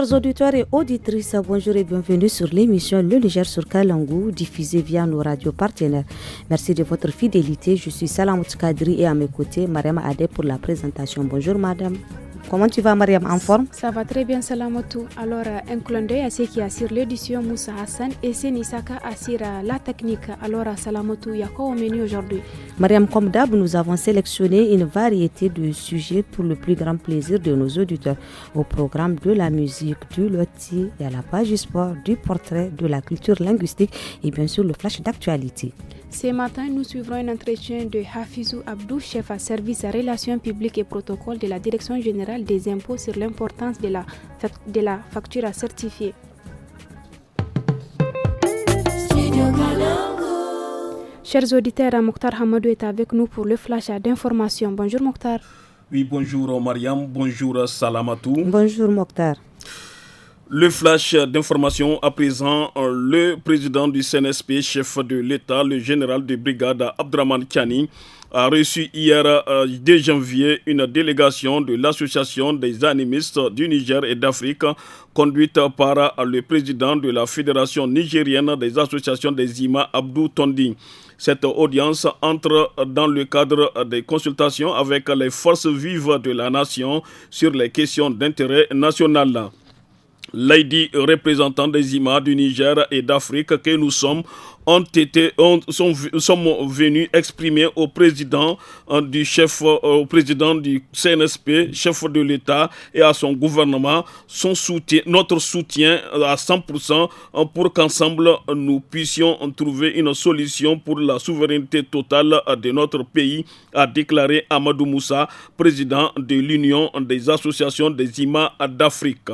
Chers auditeurs et auditrices, bonjour et bienvenue sur l'émission Le Niger sur Kalangou, diffusée via nos radios partenaires. Merci de votre fidélité. Je suis Salamot Kadri et à mes côtés, Mariam Adé pour la présentation. Bonjour madame. Comment tu vas Mariam, en forme? Ça va très bien Salamotou. Alors un clin d'œil à ceux qui assurent l'édition Moussa Hassan et Seni Saka assure la technique. Alors Salamotou, il y a quoi au menu aujourd'hui? Mariam, comme d'hab, nous avons sélectionné une variété de sujets pour le plus grand plaisir de nos auditeurs. Au programme de la musique, du loti, et à la page du sport, du portrait, de la culture linguistique et bien sûr le flash d'actualité. Ce matin, nous suivrons un entretien de Hafizou Abdou, chef à service relations publiques et protocole de la Direction générale des impôts sur l'importance de la facture à certifier. Chers auditeurs, Mokhtar Hamadou est avec nous pour le flash d'information. Bonjour Mokhtar. Oui, bonjour Mariam, bonjour Salamatou. Bonjour Mokhtar. Le flash d'information à présent, le président du CNSP, chef de l'État, le général de brigade Abdraman Kiani, a reçu hier 2 janvier une délégation de l'Association des animistes du Niger et d'Afrique, conduite par le président de la Fédération nigérienne des associations des imams, Abdou Tondi. Cette audience entre dans le cadre des consultations avec les forces vives de la nation sur les questions d'intérêt national. Les représentants des imams du Niger et d'Afrique que nous sommes sont venus exprimer au président au président du CNSP, chef de l'État et à son gouvernement notre soutien à 100% pour qu'ensemble nous puissions trouver une solution pour la souveraineté totale de notre pays, a déclaré Amadou Moussa, président de l'Union des associations des imams d'Afrique.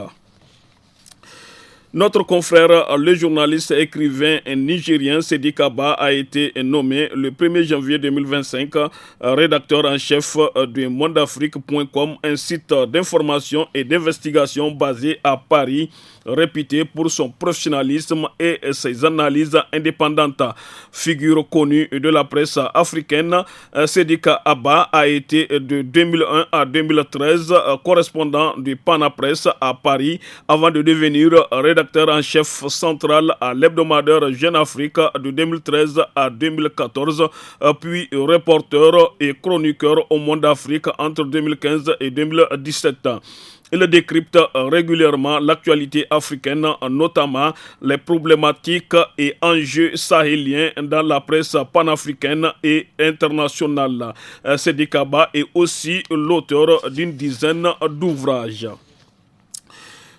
Notre confrère, le journaliste et écrivain nigérien Sedi Kaba a été nommé le 1er janvier 2025 rédacteur en chef de mondafrique.com, un site d'information et d'investigation basé à Paris, réputé pour son professionnalisme et ses analyses indépendantes. Figure connue de la presse africaine, Sedi Kaba a été de 2001 à 2013 correspondant du Pana-Presse à Paris avant de devenir rédacteur en chef central à l'hebdomadaire Jeune Afrique de 2013 à 2014, puis reporter et chroniqueur au Monde d'Afrique entre 2015 et 2017. Il décrypte régulièrement l'actualité africaine, notamment les problématiques et enjeux sahéliens dans la presse panafricaine et internationale. Sedi Kaba est aussi l'auteur d'une dizaine d'ouvrages.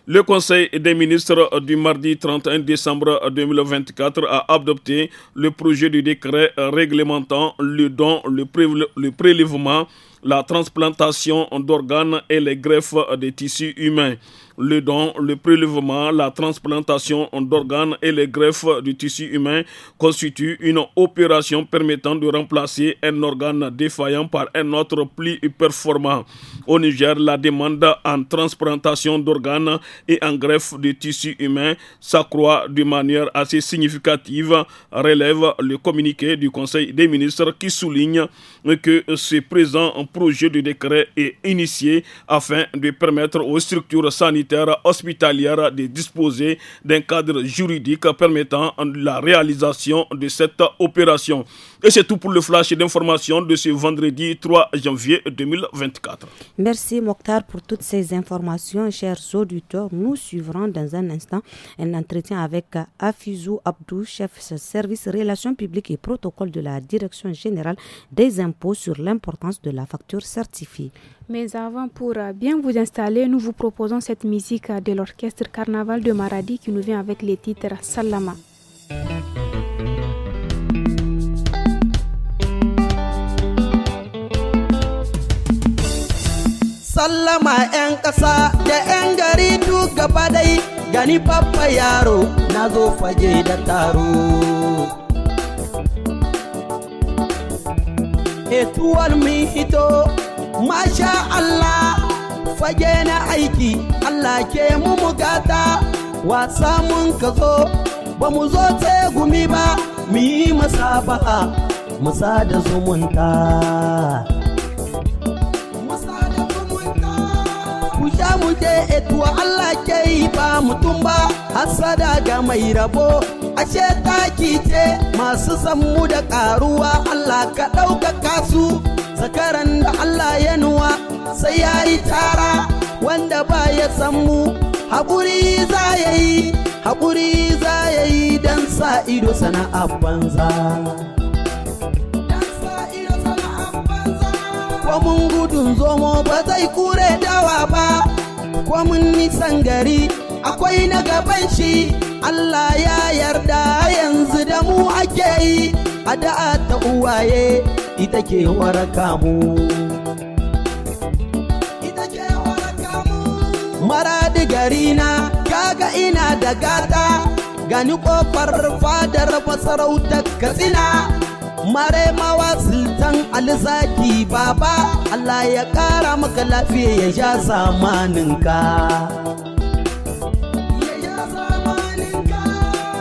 Le Conseil des ministres du mardi 31 décembre 2024 a adopté le projet de décret réglementant le don, le prélèvement, la transplantation d'organes et les greffes des tissus humains. Le don, le prélèvement, la transplantation d'organes et les greffes du tissu humain constituent une opération permettant de remplacer un organe défaillant par un autre plus performant. Au Niger, la demande en transplantation d'organes et en greffe de tissu humain s'accroît de manière assez significative, relève le communiqué du Conseil des ministres qui souligne que ce présent projet de décret est initié afin de permettre aux structures sanitaires hospitalières de disposer d'un cadre juridique permettant la réalisation de cette opération. Et c'est tout pour le flash d'information de ce vendredi 3 janvier 2024. Merci Mokhtar pour toutes ces informations. Chers auditeurs, nous suivrons dans un instant un entretien avec Hafizou Abdou, chef service relations publiques et protocole de la Direction générale des impôts sur l'importance de la facture certifiée. Mais avant, pour bien vous installer, nous vous proposons cette musique de l'orchestre Carnaval de Maradi qui nous vient avec les titres Salama. Sallama 'yan ƙasa da 'yan gari duk gaba dai gani babba yaro na zo fage da taro. Etuwar mi hito, masha Allah, fage na aiki, Allah ke mu mugata, wasa mun ka zo, ba mu zo gumi ba, mu yi masabaha, musa da zumunta. da mu je etuwa Allah ke yi ba mutum ba hasada ga mai rabo ashe taki ce masu sammu da karuwa Allah ka ɗaukaka su zakaran da Allah ya nuwa sai ya yi tara wanda ba ya sammu haƙuri za ya yi haƙuri za ya yi don sa ido sana'a banza ko mun gudun zomo ba zai kure dawa ba ko mun nisan gari akwai na gaban shi Allah ya yarda yanzu da mu ake yi addu'a ta uwaye ita ke waraka mu maradi gari na kaga ina da gata gani kofar fadar masarautar Katsina mare mawa sultan alzaki baba Allah ya kara maka lafiya ya ja zamaninka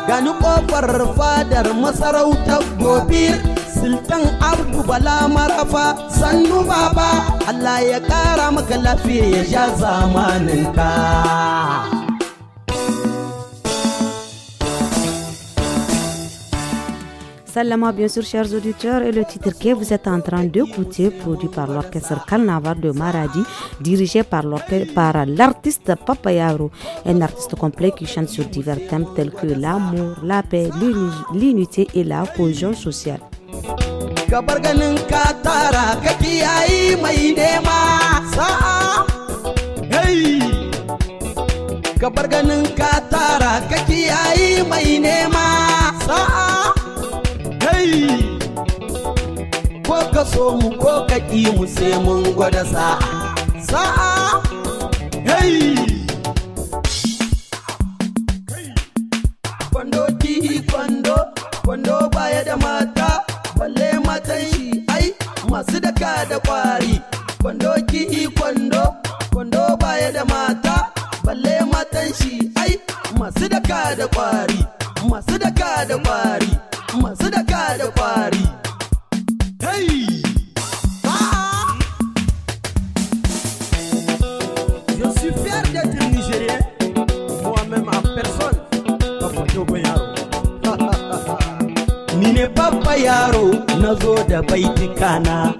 gani kofar fadar masarautar Gobir sultan Abdu Bala Marafa sannu baba Allah ya kara maka lafiya ya ja zamaninka. Salama, bien sûr, chers auditeurs, et le titre que vous êtes en train d'écouter, produit par l'orchestre Carnaval de Maradi, dirigé par l'artiste Papa Yaro, un artiste complet qui chante sur divers thèmes tels que l'amour, la paix, l'unité et la cohésion sociale. Gabarganin katara ka kiyayi mai nema sa'a hey gabarganin katara ka kiyayi mai nema sa'a hey ko ka so mu ko ka ki mu sai mun gwada sa'a hey kwando baya da mata balle matan shi ai masu daka da kwari kwando baya da mata balle matan shi ai masu daka da kwari hey je suis fier d'être nigérien moi-même en personne Papa Dogo Yaro ni ne Papa Yaro na zo da baitikana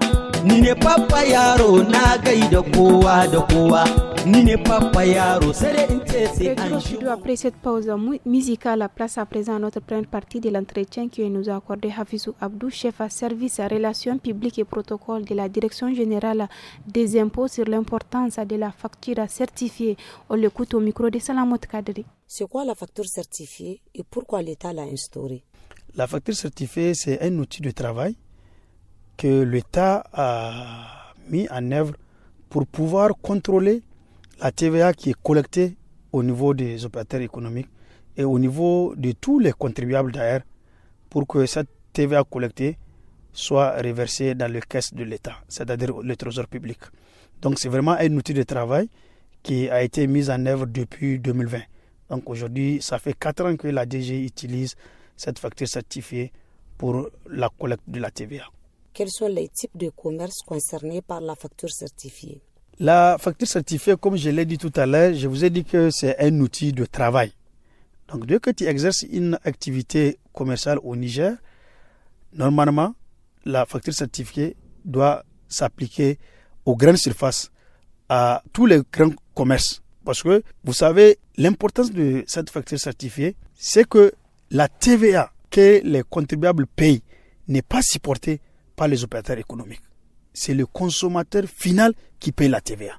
ni ne Papa Yaro na gaida kowa da kowa ni ne Papa Yaro sai in ce c'est un jour. Après cette pause musicale, place à présent à notre première partie de l'entretien que nous a accordé Hafizou Abdou, chef à service relations publiques et protocole de la Direction générale des impôts sur l'importance de la facture certifiée. On l'écoute au micro de Salamot Kadri. C'est quoi la facture certifiée et pourquoi l'État l'a instaurée? La facture certifiée, c'est un outil de travail que l'État a mis en œuvre pour pouvoir contrôler la TVA qui est collectée au niveau des opérateurs économiques et au niveau de tous les contribuables d'ailleurs pour que cette TVA collectée soit reversée dans les caisses de l'État, c'est-à-dire le trésor public. Donc c'est vraiment un outil de travail qui a été mis en œuvre depuis 2020. Donc aujourd'hui, ça fait 4 ans que la DG utilise cette facture certifiée pour la collecte de la TVA. Quels sont les types de commerces concernés par la facture certifiée? La facture certifiée, comme je l'ai dit tout à l'heure, je vous ai dit que c'est un outil de travail. Donc dès que tu exerces une activité commerciale au Niger, normalement, la facture certifiée doit s'appliquer aux grandes surfaces, à tous les grands commerces. Parce que, vous savez, l'importance de cette facture certifiée, c'est que la TVA que les contribuables payent n'est pas supportée par les opérateurs économiques. C'est le consommateur final qui paye la TVA.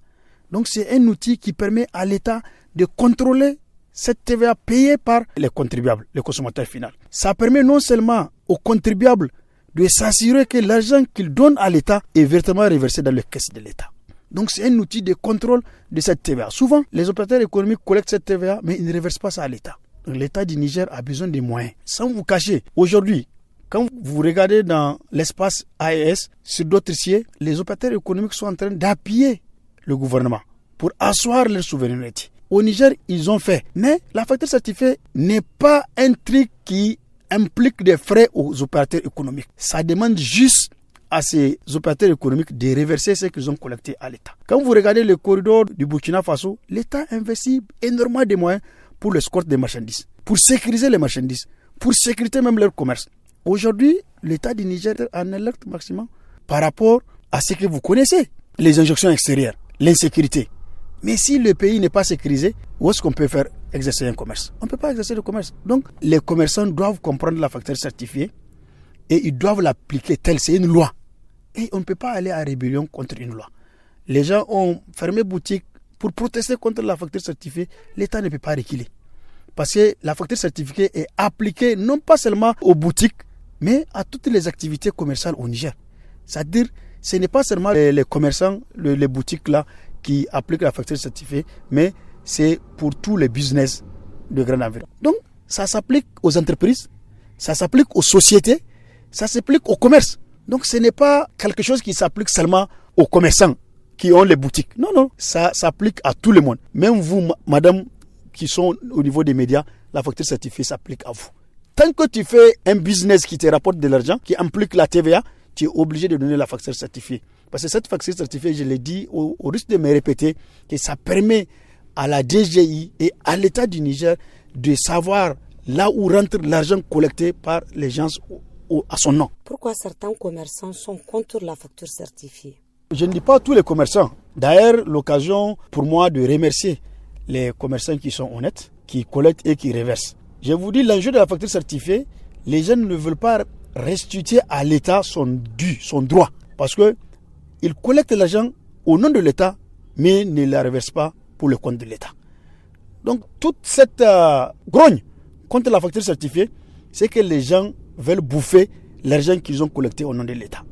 Donc c'est un outil qui permet à l'État de contrôler cette TVA payée par les contribuables, le consommateur final. Ça permet non seulement aux contribuables de s'assurer que l'argent qu'ils donnent à l'État est véritablement reversé dans les caisses de l'État. Donc c'est un outil de contrôle de cette TVA. Souvent, les opérateurs économiques collectent cette TVA, mais ils ne reversent pas ça à l'État. Donc l'État du Niger a besoin de moyens. Sans vous cacher, aujourd'hui, quand vous regardez dans l'espace AES, sur d'autres sites, les opérateurs économiques sont en train d'appuyer le gouvernement pour asseoir leur souveraineté. Au Niger, ils ont fait. Mais la facture certifiée n'est pas un truc qui implique des frais aux opérateurs économiques. Ça demande juste à ces opérateurs économiques de reverser ce qu'ils ont collecté à l'État. Quand vous regardez le corridor du Burkina Faso, l'État investit énormément de moyens pour l'escorte des marchandises, pour sécuriser les marchandises, pour sécuriser même leur commerce. Aujourd'hui, l'État du Niger est en alerte maximum par rapport à ce que vous connaissez, les injonctions extérieures, l'insécurité. Mais si le pays n'est pas sécurisé, où est-ce qu'on peut faire exercer un commerce? On ne peut pas exercer le commerce. Donc, les commerçants doivent comprendre la facture certifiée et ils doivent l'appliquer telle, c'est une loi. Et on ne peut pas aller à rébellion contre une loi. Les gens ont fermé boutique pour protester contre la facture certifiée. L'État ne peut pas reculer. Parce que la facture certifiée est appliquée non pas seulement aux boutiques, mais à toutes les activités commerciales au Niger. C'est-à-dire, ce n'est pas seulement les commerçants, les boutiques là, qui appliquent la facture certifiée, mais c'est pour tous les business de grande envergure. Donc, ça s'applique aux entreprises, ça s'applique aux sociétés, ça s'applique au commerce. Donc, ce n'est pas quelque chose qui s'applique seulement aux commerçants qui ont les boutiques. Non, non, ça s'applique à tout le monde. Même vous, madame, qui sont au niveau des médias, la facture certifiée s'applique à vous. Tant que tu fais un business qui te rapporte de l'argent, qui implique la TVA, tu es obligé de donner la facture certifiée. Parce que cette facture certifiée, je l'ai dit, au risque de me répéter, que ça permet à la DGI et à l'État du Niger de savoir là où rentre l'argent collecté par les gens à son nom. Pourquoi certains commerçants sont contre la facture certifiée? Je ne dis pas tous les commerçants. D'ailleurs, l'occasion pour moi de remercier les commerçants qui sont honnêtes, qui collectent et qui reversent. Je vous dis, l'enjeu de la facture certifiée, les gens ne veulent pas restituer à l'État son dû, son droit. Parce qu'ils collectent l'argent au nom de l'État, mais ne la reversent pas pour le compte de l'État. Donc, toute cette grogne contre la facture certifiée, c'est que les gens veulent bouffer l'argent qu'ils ont collecté au nom de l'État.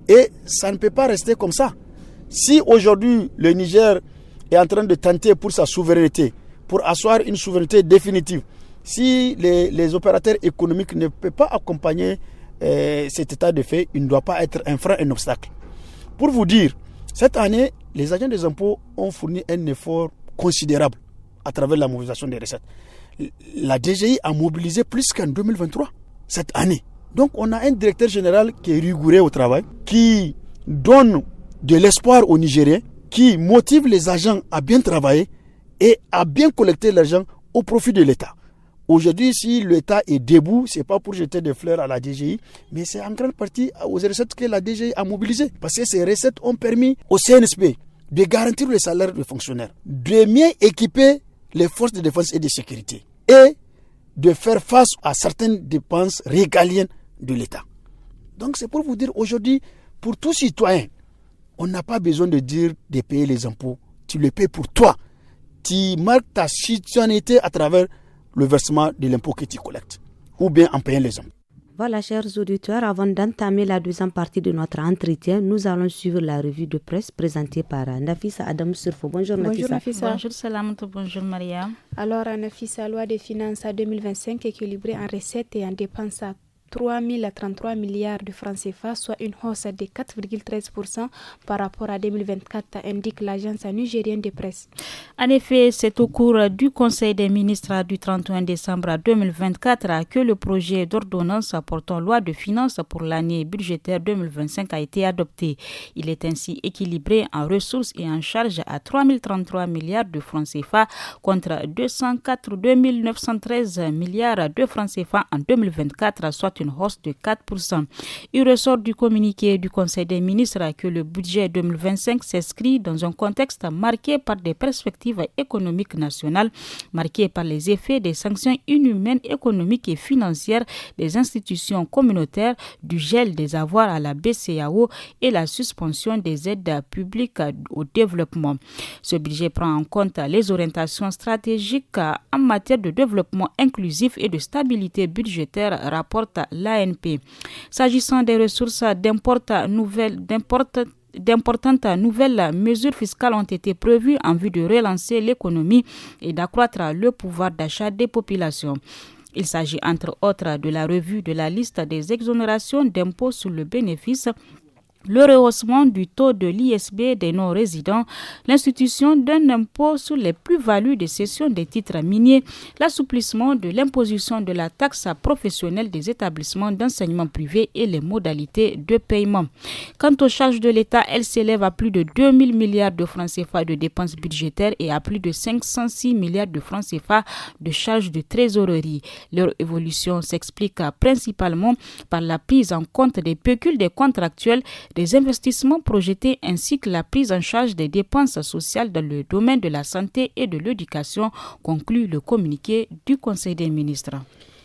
Et ça ne peut pas rester comme ça. Si aujourd'hui, le Niger est en train de tenter pour sa souveraineté, pour asseoir une souveraineté définitive, si les opérateurs économiques ne peuvent pas accompagner cet état de fait, il ne doit pas être un frein, un obstacle. Pour vous dire, cette année, les agents des impôts ont fourni un effort considérable à travers la mobilisation des recettes. La DGI a mobilisé plus qu'en 2023, cette année. Donc on a un directeur général qui est rigoureux au travail, qui donne de l'espoir aux Nigériens, qui motive les agents à bien travailler et à bien collecter l'argent au profit de l'État. Aujourd'hui, si l'État est debout, ce n'est pas pour jeter des fleurs à la DGI, mais c'est en grande partie aux recettes que la DGI a mobilisées. Parce que ces recettes ont permis au CNSP de garantir le salaire des fonctionnaires, de mieux équiper les forces de défense et de sécurité et de faire face à certaines dépenses régaliennes de l'État. Donc c'est pour vous dire aujourd'hui, pour tout citoyen, on n'a pas besoin de dire de payer les impôts. Tu les payes pour toi. Tu marques ta citoyenneté à travers le versement de l'impôt que tu collectes, ou bien en payant les impôts. Voilà, chers auditeurs, avant d'entamer la deuxième partie de notre entretien, nous allons suivre la revue de presse présentée par Nafissa Adam Surfo. Bonjour Nafissa. Bonjour Salamoutou, bonjour Maria. Alors Nafissa, loi des finances 2025 équilibrée en recettes et en dépenses à 3 033 milliards de francs CFA, soit une hausse de 4,13% par rapport à 2024, indique l'agence nigérienne de presse. En effet, c'est au cours du Conseil des ministres du 31 décembre 2024 que le projet d'ordonnance portant loi de finances pour l'année budgétaire 2025 a été adopté. Il est ainsi équilibré en ressources et en charges à 3 033 milliards de francs CFA contre 204 913 milliards de francs CFA en 2024, soit une hausse de 4%. Il ressort du communiqué du Conseil des ministres que le budget 2025 s'inscrit dans un contexte marqué par des perspectives économiques nationales, marqué par les effets des sanctions inhumaines économiques et financières des institutions communautaires, du gel des avoirs à la BCEAO et la suspension des aides publiques au développement. Ce budget prend en compte les orientations stratégiques en matière de développement inclusif et de stabilité budgétaire, rapporte l'ANP. S'agissant des ressources, d'importantes nouvelles mesures fiscales ont été prévues en vue de relancer l'économie et d'accroître le pouvoir d'achat des populations. Il s'agit entre autres de la revue de la liste des exonérations d'impôts sur le bénéfice, le rehaussement du taux de l'ISB des non-résidents, l'institution d'un impôt sur les plus-values de cession des titres miniers, l'assouplissement de l'imposition de la taxe professionnelle des établissements d'enseignement privé et les modalités de paiement. Quant aux charges de l'État, elles s'élèvent à plus de 2 000 milliards de francs CFA de dépenses budgétaires et à plus de 506 milliards de francs CFA de charges de trésorerie. Leur évolution s'explique principalement par la prise en compte des pécules des contractuels, des investissements projetés ainsi que la prise en charge des dépenses sociales dans le domaine de la santé et de l'éducation, conclut le communiqué du Conseil des ministres.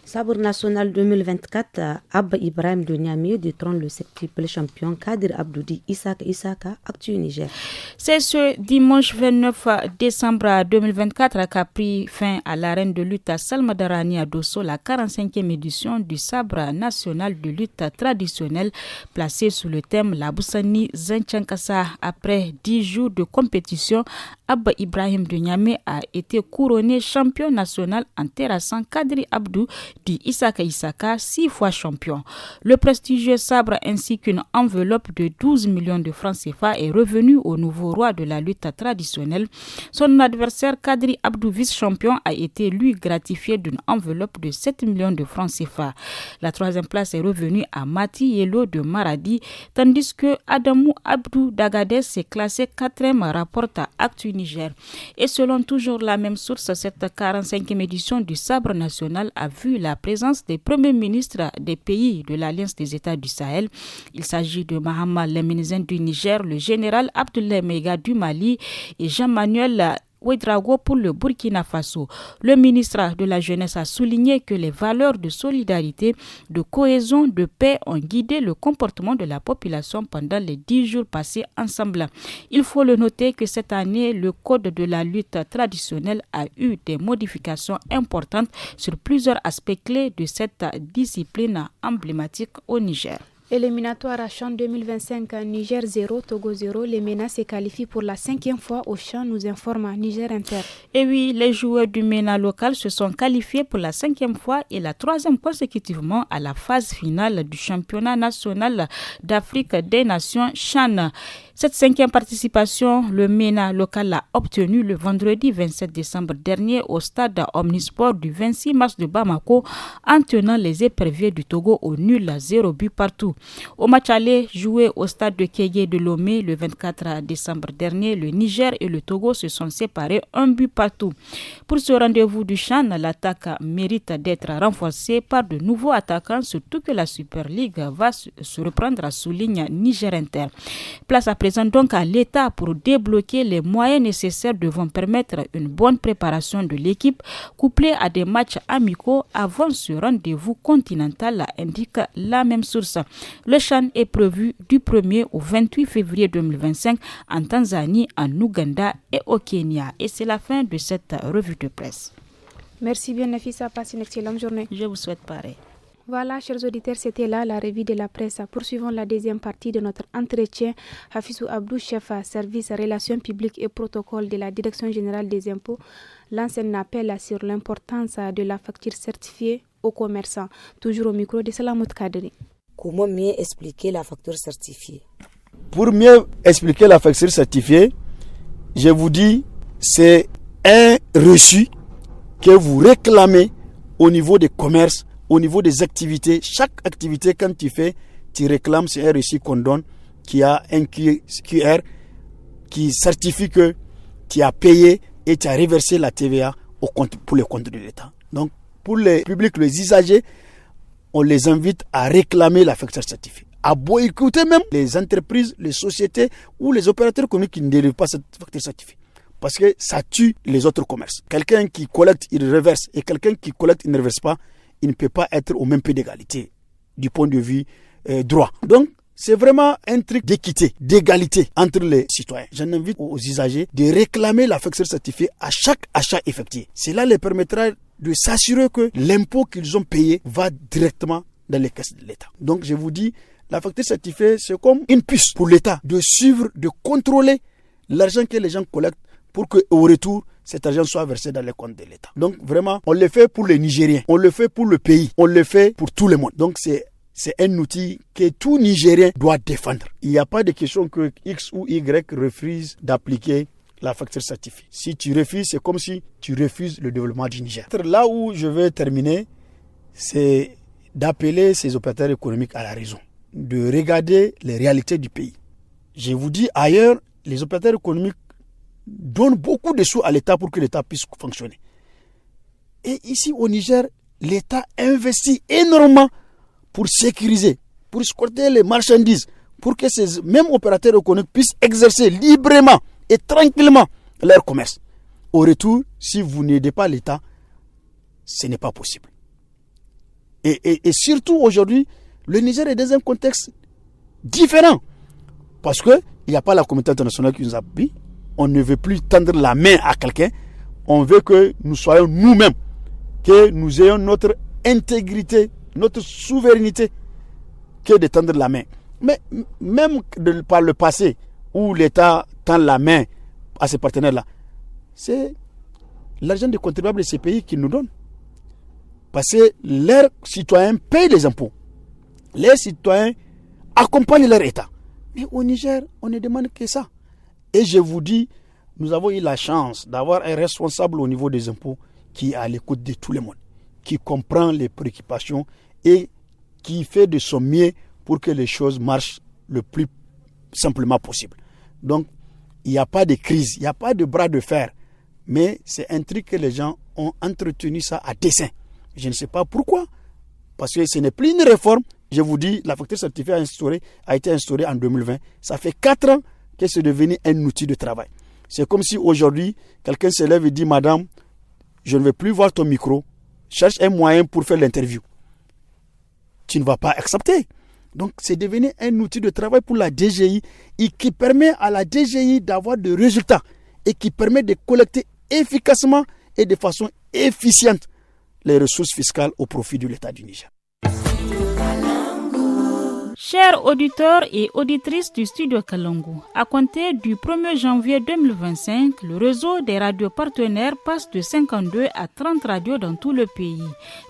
Sabre national 2024, Abba Ibrahim de Niamey détrône le septuple champion Kadir Abdoudi Isaka, actuel Niger. C'est ce dimanche 29 décembre 2024 qu'a pris fin à l'arène de lutte à Salmadarani à Dosso la 45e édition du Sabre national de lutte traditionnelle placée sous le thème La Boussani Zenchankasa. Après 10 jours de compétition, Abba Ibrahim de Niamey a été couronné champion national en terrassant Kadri Abdou dit Isaka, 6 fois champion. Le prestigieux sabre ainsi qu'une enveloppe de 12 millions de francs CFA est revenu au nouveau roi de la lutte traditionnelle. Son adversaire Kadri Abdou, vice-champion, a été lui gratifié d'une enveloppe de 7 millions de francs CFA. La troisième place est revenue à Mati Yelo de Maradi, tandis que Adamou Abdou d'Agadez s'est classé 4e, rapporte à Actu Niger. Et selon toujours la même source, cette 45e édition du sabre national a vu la présence des premiers ministres des pays de l'Alliance des États du Sahel. Il s'agit de Mahama Leminizen du Niger, le général Abdoulaye Meiga du Mali et Jean-Manuel Ouedraogo pour le Burkina Faso. Le ministre de la Jeunesse a souligné que les valeurs de solidarité, de cohésion, de paix ont guidé le comportement de la population pendant les 10 jours passés ensemble. Il faut le noter que cette année, le code de la lutte traditionnelle a eu des modifications importantes sur plusieurs aspects clés de cette discipline emblématique au Niger. Éliminatoire à Chan 2025, Niger 0, Togo 0. Les MENA se qualifient pour la 5e fois au Chan, nous informe Niger Inter. Et oui, les joueurs du MENA local se sont qualifiés pour la 5e fois et la 3e consécutivement à la phase finale du championnat national d'Afrique des Nations Chan. Cette 5e participation, le MENA local l'a obtenue le vendredi 27 décembre dernier au stade Omnisport du 26 mars de Bamako en tenant les éperviers du Togo au nul à 0 but partout. Au match aller joué au stade de Kégué de Lomé le 24 décembre dernier, le Niger et le Togo se sont séparés 1 but partout. Pour ce rendez-vous du Chan, l'attaque mérite d'être renforcée par de nouveaux attaquants, surtout que la Super League va se reprendre, souligne Niger Inter. Place à présent donc à l'État pour débloquer les moyens nécessaires devant permettre une bonne préparation de l'équipe couplée à des matchs amicaux avant ce rendez-vous continental, indique la même source. Le Chan est prévu du 1er au 28 février 2025 en Tanzanie, en Ouganda et au Kenya. Et c'est la fin de cette revue de presse. Merci bien Nafisa, passe une excellente journée. Je vous souhaite pareil. Voilà, chers auditeurs, c'était là la revue de la presse. Poursuivons la deuxième partie de notre entretien. Hafizou Abdou, chef service relations publiques et protocole de la Direction générale des impôts, lance un appel sur l'importance de la facture certifiée aux commerçants. Toujours au micro de Salamout Kadri. Comment mieux expliquer la facture certifiée? Pour mieux expliquer la facture certifiée, je vous dis, c'est un reçu que vous réclamez au niveau des commerces, au niveau des activités. Chaque activité, quand tu fais, tu réclames, c'est un reçu qu'on donne qui a un QR qui certifie que tu as payé et tu as reversé la TVA pour le compte de l'État. Donc, pour les publics, les usagers, on les invite à réclamer la facture certifiée, à boycotter même les entreprises, les sociétés ou les opérateurs économiques qui ne délivrent pas cette facture certifiée. Parce que ça tue les autres commerces. Quelqu'un qui collecte, il reverse. Et quelqu'un qui collecte, il ne reverse pas. Il ne peut pas être au même pied d'égalité du point de vue droit. Donc, c'est vraiment un truc d'équité, d'égalité entre les citoyens. J'en invite aux usagers de réclamer la facture certifiée à chaque achat effectué. Cela leur permettra de s'assurer que l'impôt qu'ils ont payé va directement dans les caisses de l'État. Donc, je vous dis, la facture certifiée, c'est comme une puce pour l'État de suivre, de contrôler l'argent que les gens collectent pour qu'au retour, cet argent soit versé dans les comptes de l'État. Donc vraiment, on le fait pour les Nigériens, on le fait pour le pays, on le fait pour tout le monde. Donc c'est c'est un outil que tout Nigérien doit défendre. Il n'y a pas de question que X ou Y refuse d'appliquer la facture certifiée. Si tu refuses, c'est comme si tu refuses le développement du Niger. Là où je veux terminer, c'est d'appeler ces opérateurs économiques à la raison, de regarder les réalités du pays. Je vous dis, ailleurs, les opérateurs économiques donnent beaucoup de sous à l'État pour que l'État puisse fonctionner. Et ici au Niger, l'État investit énormément pour sécuriser, pour escorter les marchandises, pour que ces mêmes opérateurs économiques puissent exercer librement et tranquillement leur commerce. Au retour, si vous n'aidez pas l'État, ce n'est pas possible. Et surtout aujourd'hui, le Niger est dans un contexte différent. Parce qu'il n'y a pas la communauté internationale qui nous appuie. On ne veut plus tendre la main à quelqu'un. On veut que nous soyons nous-mêmes, que nous ayons notre intégrité, notre souveraineté, que de tendre la main. Mais même par le passé, où l'État tend la main à ces partenaires-là, c'est l'argent des contribuables de ces pays qui nous donnent. Parce que leurs citoyens payent les impôts. Les citoyens accompagnent leur État. Mais au Niger, on ne demande que ça. Et je vous dis, nous avons eu la chance d'avoir un responsable au niveau des impôts qui est à l'écoute de tout le monde, qui comprend les préoccupations et qui fait de son mieux pour que les choses marchent le plus simplement possible. Donc, il n'y a pas de crise, il n'y a pas de bras de fer, mais c'est un truc que les gens ont entretenu ça à dessein. Je ne sais pas pourquoi, parce que ce n'est plus une réforme. Je vous dis, la facture certifiée a été instaurée en 2020. Ça fait 4 ans que c'est devenu un outil de travail. C'est comme si aujourd'hui, quelqu'un se lève et dit, madame, je ne veux plus voir ton micro, cherche un moyen pour faire l'interview. Tu ne vas pas accepter. Donc, c'est devenu un outil de travail pour la DGI et qui permet à la DGI d'avoir des résultats et qui permet de collecter efficacement et de façon efficiente les ressources fiscales au profit de l'État du Niger. Chers auditeurs et auditrices du studio Kalangu, à compter du 1er janvier 2025, le réseau des radios partenaires passe de 52 à 30 radios dans tout le pays.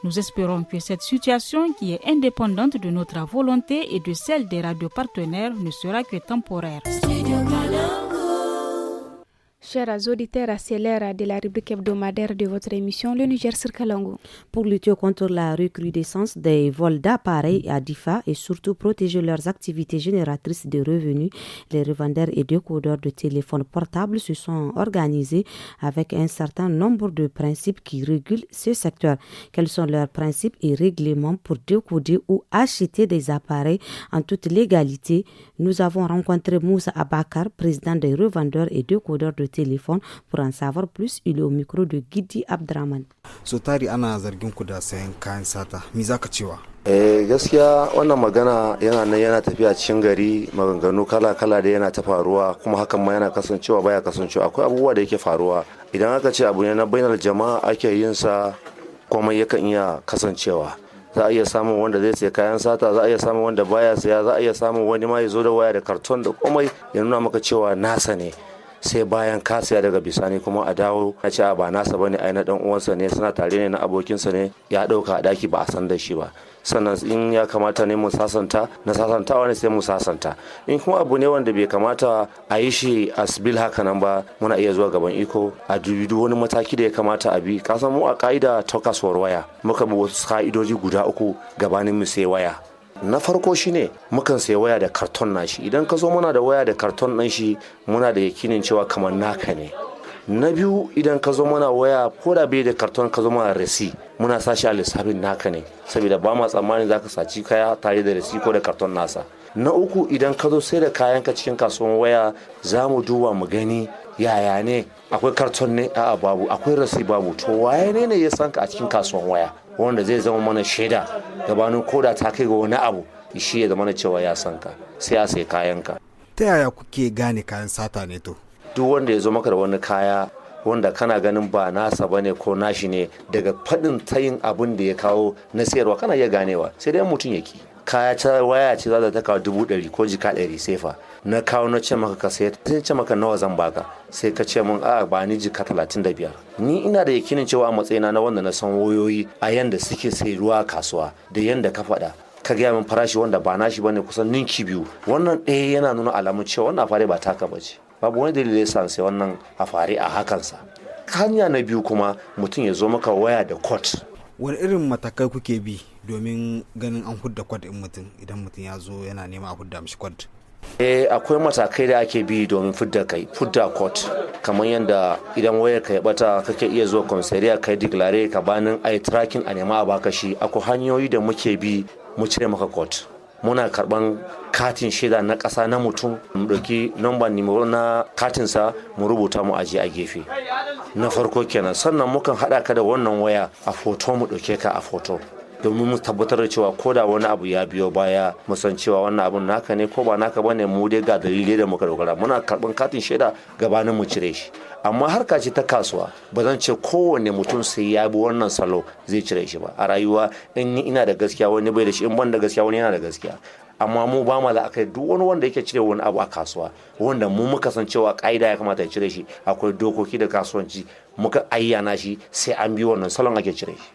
Nous espérons que cette situation, qui est indépendante de notre volonté et de celle des radios partenaires, ne sera que temporaire. Chers auditeurs, c'est l'heure de la rubrique hebdomadaire de votre émission Le Niger sur Kalangu. Pour lutter contre la recrudescence des vols d'appareils à Difa et surtout protéger leurs activités génératrices de revenus, les revendeurs et décodeurs de téléphones portables se sont organisés avec un certain nombre de principes qui régulent ce secteur. Quels sont leurs principes et règlements pour décoder ou acheter des appareils en toute légalité? Nous avons rencontré Moussa Abakar, président des revendeurs et décodeurs de téléphone. Pour en savoir plus, il est au micro de Gidi Abdraman. So tari ana zargin ku da sayan kayan sata, me zaka cewa? Gaskiya wannan magana yana tafiya cikin gari, maganganu kala-kala da yana ta faruwa, kuma hakan ma yana kasancewa baya kasancewa. Akwai abubuwa da yake faruwa. Idan aka ce abu ne na bainar jama'a ake yin sa, kuma yakan iya kasancewa. Za a iya samun wanda zai sai kayan sata, za a iya samun wanda baya saya, za a iya samun wani ma ya zo da waya da karton da komai ya nuna maka cewa nasa ne. Sai bayan ka saya daga bisani kuma a dawo a ce ba nasa bane, ai na dan uwansa ne, suna tare ne, na abokinsa ne, ya dauka a daki ba a san da shi ba. Sannan in ya kamata ne mu sasanta, na sasantawa ne sai mu sasanta. In kuma abu ne wanda bai kamata a yi shi asbil haka nan ba, muna iya zuwa gaban iko a dubi wani mataki da ya kamata a bi. Kasan mu a ka'ida ta kasuwar waya muka bi wasu ka'idoji guda 3 gabanin mu sai waya. Na farko shine mukan sai waya da karton nashi. Idan ka zo muna da waya da karton nan shi, muna da yakinin cewa kamar naka ne. Na biyu, idan ka zo mana waya ko da bai da karton, ka zo mana resi, muna sashi a lissafin naka ne, saboda ba ma tsammani za ka saci kaya tare da resi ko da karton nasa. Na uku, idan ka zo sai da kayanka cikin kasuwan waya, za mu duba mu gani yaya ne, akwai karton ne, a'a babu, akwai resi babu, to waye ne ya san ka a cikin kasuwan waya, wanda zai zama mana shaida gabanin koda ta kai ga wani abu, shi ya zama na cewa ya san ka, sai ya sai kayanka. Ta yaya kuke gane kayan sata ne to? Duk wanda ya zo maka da wani kaya wanda kana ganin ba nasa bane ko nashi ne, daga faɗin tayin abin da ya kawo na sayarwa kana iya ganewa, sai dai mutum yake. Kaya ta waya ce za ta kawo 100 ko jika 100 sefa, na kawo na ce maka ka sayar, sai ce maka nawa zan baka, sai ka ce min a ba ni jika 35. Ni ina da yakinin cewa a matsayina na wanda na san wayoyi a yanda suke sayarwa kasuwa da yanda ka faɗa, ka gaya min farashi wanda ba nashi bane kusan ninki biyu, wannan ɗaya yana nuna alamun cewa wannan afare ba taka bace. Babu wani dalili yasa sai wannan afare a hakansa. Hanya na biyu kuma mutum ya zo maka waya da code. Wani irin matakai kuke bi domin ganin an hudda code in mutum idan mutum ya zo yana nema a hudda mishi code? Akwai matakai da ake bi domin fudda code, kamar yadda idan wayar ka ya bata kake iya zuwa komisariya kai declare ka banin ai tracking a nema a baka shi. Akwai hanyoyi da muke bi mu cire maka code. Muna karban katin shaida na ƙasa na mutum, mu ɗauki number nimero na katinsa mu rubuta mu aje a gefe. Na farko kenan. Sannan mukan haɗa ka da wannan waya a foto, mu ɗauke ka a foto domin mu tabbatar da cewa ko da wani abu ya biyo baya mu san cewa wannan abun naka ne ko ba naka bane, mu dai ga dalilai da muka dogara. Muna karban katin shaida gabanin mu cire shi. Amma harka ce ta kasuwa, ba zan ce kowane mutum sai ya bi wannan salo zai cire shi ba. A rayuwa in ni ina da gaskiya wani bai da shi, in ban da gaskiya wani yana da gaskiya. Amma mu ba mu la'akari duk wani wanda yake cire wani abu a kasuwa wanda mu muka san cewa ka'ida ya kamata ya cire shi, akwai dokoki da kasuwanci muka ayyana shi, sai an bi wannan salon ake cire shi.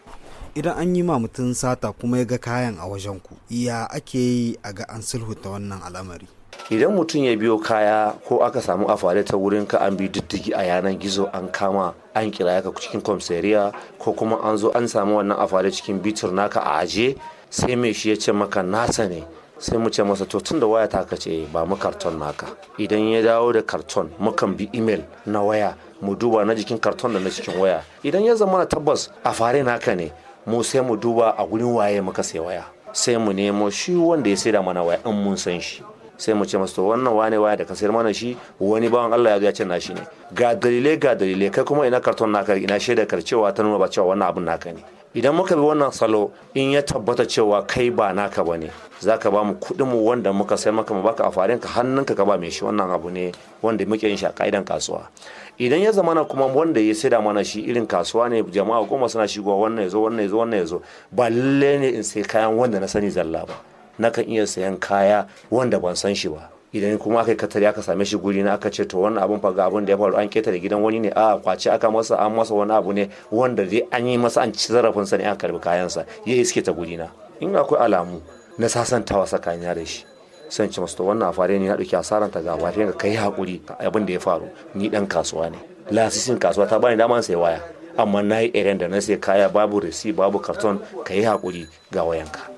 Idan an yi ma mutum sata kuma ya ga kayan a wajen ku, ya ake yi a ga an sulhuta wannan al'amari? Idan mutum ya biyo kaya ko aka samu afare ta wurin ka, an bi diddigi a yanar gizo, an kama an kira ka cikin komisariya, ko kuma an zo an samu wannan afare cikin bitir naka a aje, sai mai shi ya ce maka nasa ne, sai mu ce masa to tun da waya ta kace ba mu karton naka. Idan ya dawo da karton, mukan bi email na waya mu duba na jikin karton da na cikin waya. Idan ya zama na tabbas afare naka ne, mu sai mu duba a gurin waye muka sai waya, sai mu nemo shi wanda ya saida mana waya in mun san shi, sai mu ce masa to wannan wane waya da ka sayar mana shi wani bawan Allah ya zo ya ce na shi ne, ga dalilai kai kuma ina karton naka, ina shaida cewa ta nuna ba cewa wannan abun naka ne. Idan muka bi wannan salo, in ya tabbata cewa kai ba naka bane, zaka ba mu kuɗin mu wanda muka sayar maka, mu baka afarin ka hannunka ka ba mai shi. Wannan abu ne wanda muke yin shi a kaidan kasuwa. Idan ya zamana kuma wanda ya saida mana shi irin kasuwa ne, jama'a goma suna shigowa, wannan yazo, ba lalle ne in sai kayan wanda na sani zalla ba, nakan iya sayan kaya wanda ban san shi ba. Idan kuma aka katare aka same shi guri na, aka ce to wannan abun fa ga abun da ya faru, an ketare gidan wani ne, a kwace aka masa, an masa wani abu ne wanda dai an yi masa, an ci zarafin sa ne, an karbi kayansa, ya iske ta guri na. In akwai alamu na sasantawa tsakanin da shi, san ci masa to wannan afare ne na dauki asaran ta ga wafe ka kai hakuri, abin da ya faru ni dan kasuwa ne, lasisin kasuwa ta bani dama sai waya, amma nayi irin da na sai kaya babu receipt babu karton, kai hakuri ga wayanka.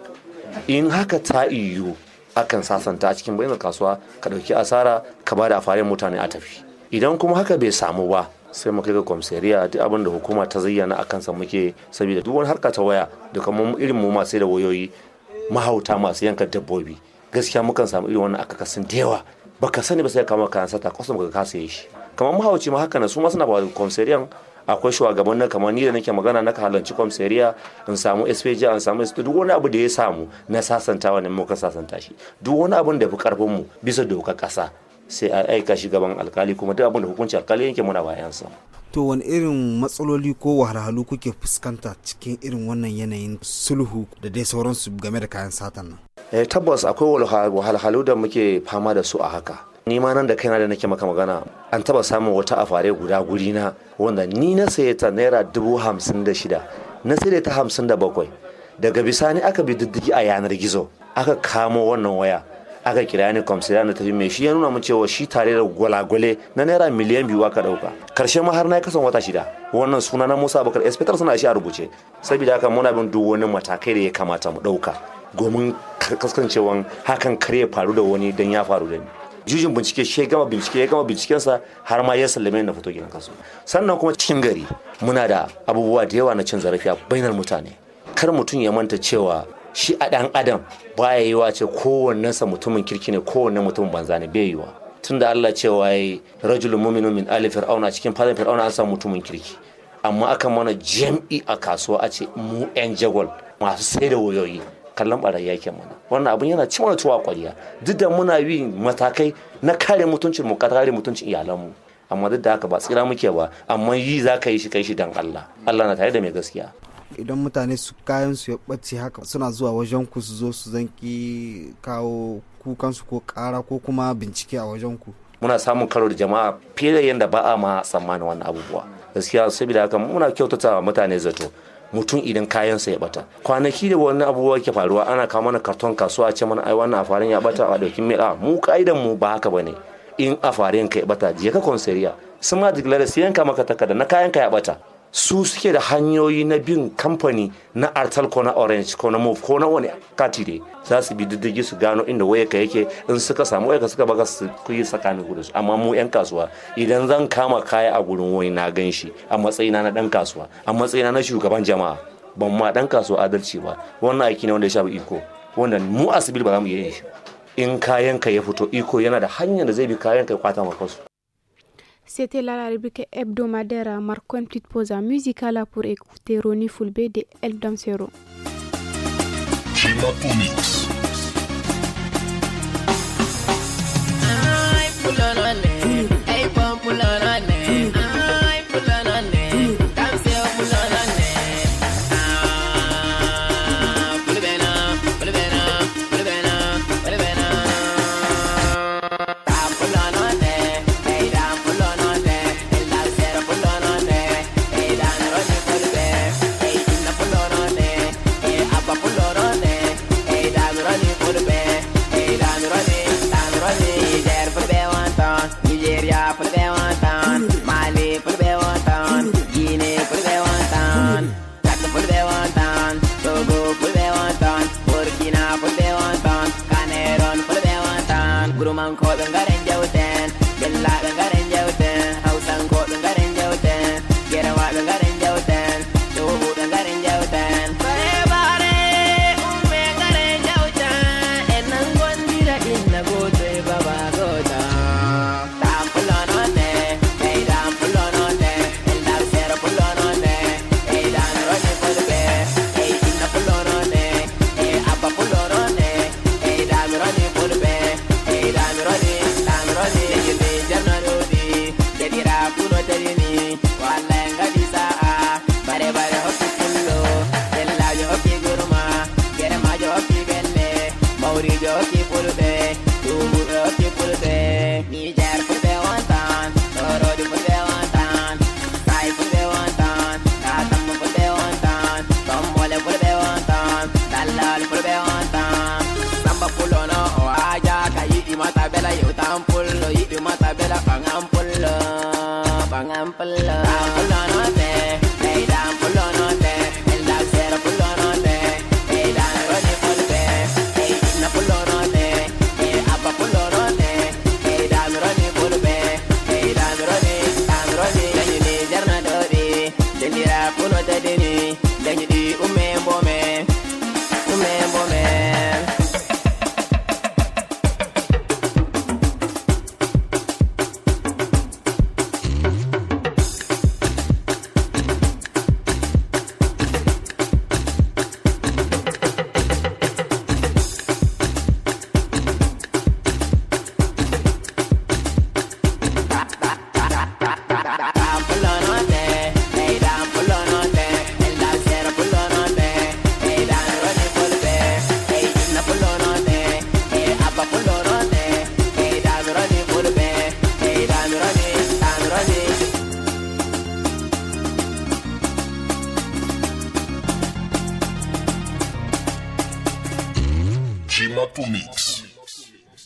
In haka ta iyo akan sasanta a cikin bayanan kasuwa, ka dauki asara ka bada afaren mutane a tafi. Idan kuma haka bai samu ba, sai mu kai ga komisariya, duk abin da hukuma ta zayyana akan sa muke, saboda duk wani harka ta waya da kuma irin mu masu da wayoyi, mahauta masu yanka dabbobi, gaskiya mukan samu irin wannan akakasin da yawa. Baka sani ba sai ka kama kayan sata kwasam ka saye shi. Kamar mahauci ma haka na su ma suna ba komisariyan, akwai shugaban nan kamar ni da nake magana naka halarci komisariya, in samu SPJ, an samu duk wani abu da ya samu na sasantawa ne muka sasanta shi. Duk wani abun da fi karfin mu bisa dokar kasa sai a aika shi gaban alkali, kuma duk abin da hukunci alkali yake muna bayan sa. To wani irin matsaloli ko wahalhalu kuke fuskanta cikin irin wannan yanayin sulhu da dai sauransu game da kayan satan nan? Tabbas akwai wahalhalu da muke fama da su a haka. Ni ma nan da kaina da nake maka magana, an taba samun wata afare guda guri na wanda ni na saye ta naira 56,000, na saye ta 57. Daga bisani aka bi diddigi a yanar gizo, aka kamo wannan waya, aka kira ni komisariya na tafi mai shi, ya nuna mun cewa shi tare da gwalagwale na naira miliyan 2 aka dauka. Karshe ma har na kasan wata 6. Wannan suna na Musa Bakar Inspector suna shi a rubuce. Saboda haka muna bin duk wani matakai da ya kamata mu dauka domin kasancewan hakan kare faru da wani dan ya faru da ni. Jujin bincike shi ya gama bincikensa har ma ya sallame na fito gidan kasu. Sannan kuma cikin gari muna da abubuwa da yawa na cin zarafi a bainar mutane. Kar mutum ya manta cewa shi a dan adam baya yiwa ce kowannensa mutumin kirki ne, kowanne mutumin banza ne, bai yiwa. Tunda Allah cewa yayi rajulun mu'minun min ali fir'auna, cikin fadin fir'auna an samu mutumin kirki, amma akan mana jam'i a kasuwa a ce mu yan jagwal masu sai da wayoyi, kallon barayi yake mana. Wannan abin yana ci mana tuwa kwariya, duk da muna yi matakai na kare mutuncin mu, kare mutuncin iyalanmu, amma duk da haka ba tsira muke ba. Amma yi za ka yi shi kai shi dan Allah na tare da mai gaskiya. Idan mutane su kayan su ya ɓace haka, suna zuwa wajen ku su zo su zanki kawo kukansu ko ƙara ko kuma bincike a wajen ku, muna samun karo da jama'a fiye da yadda ba a ma tsammanin wannan abubuwa gaskiya. Saboda haka muna kyautata mutane zato, mutum idan kayansa ya bata. Kwanaki da wani abubuwa ke faruwa ana kawo mana karton kasuwa a ce mana ai wannan afarin ya bata a daukin mai mu kaidan mu ba haka bane. In afarin ka ya bata je ka konseriya sun ma diglara siyan ka maka takarda na kayan ka ya bata. Su suke da hanyoyi na bin kamfani na Artal ko na Orange ko na Move ko na wani kati dai za su bi diddigi su gano inda wayarka yake, in suka samu wayarka suka baka su kuyi tsakanin gudu. Amma mu yan kasuwa idan zan kama kaya a gurin wani na gan shi a matsayina na dan kasuwa, a matsayina na shugaban jama'a, ban ma dan kasuwa adalci ba. Wannan aiki ne wanda ya shafi iko, wanda mu asibil ba za mu yi shi. In kayanka ya fito, iko yana da hanyar da zai bi kayanka ya kwata maka su. C'était là la rubrique hebdomadaire marquant une petite pause musicale pour écouter Ronnie Fulbe de El Dansero.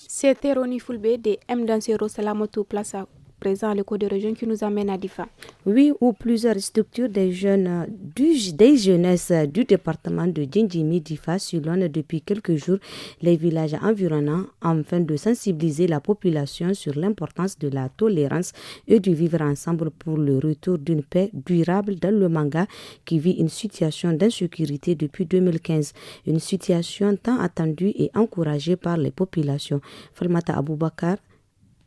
C'était Ronnie Fulbe de M. Dansero Salamoto Place à présent l'écho de région qui nous amène à Difa. Oui, où plusieurs structures des jeunesses du département de Djindjimi Difa sillonnent depuis quelques jours les villages environnants afin de sensibiliser la population sur l'importance de la tolérance et du vivre ensemble pour le retour d'une paix durable dans le Manga qui vit une situation d'insécurité depuis 2015. Une situation tant attendue et encouragée par les populations. Falmata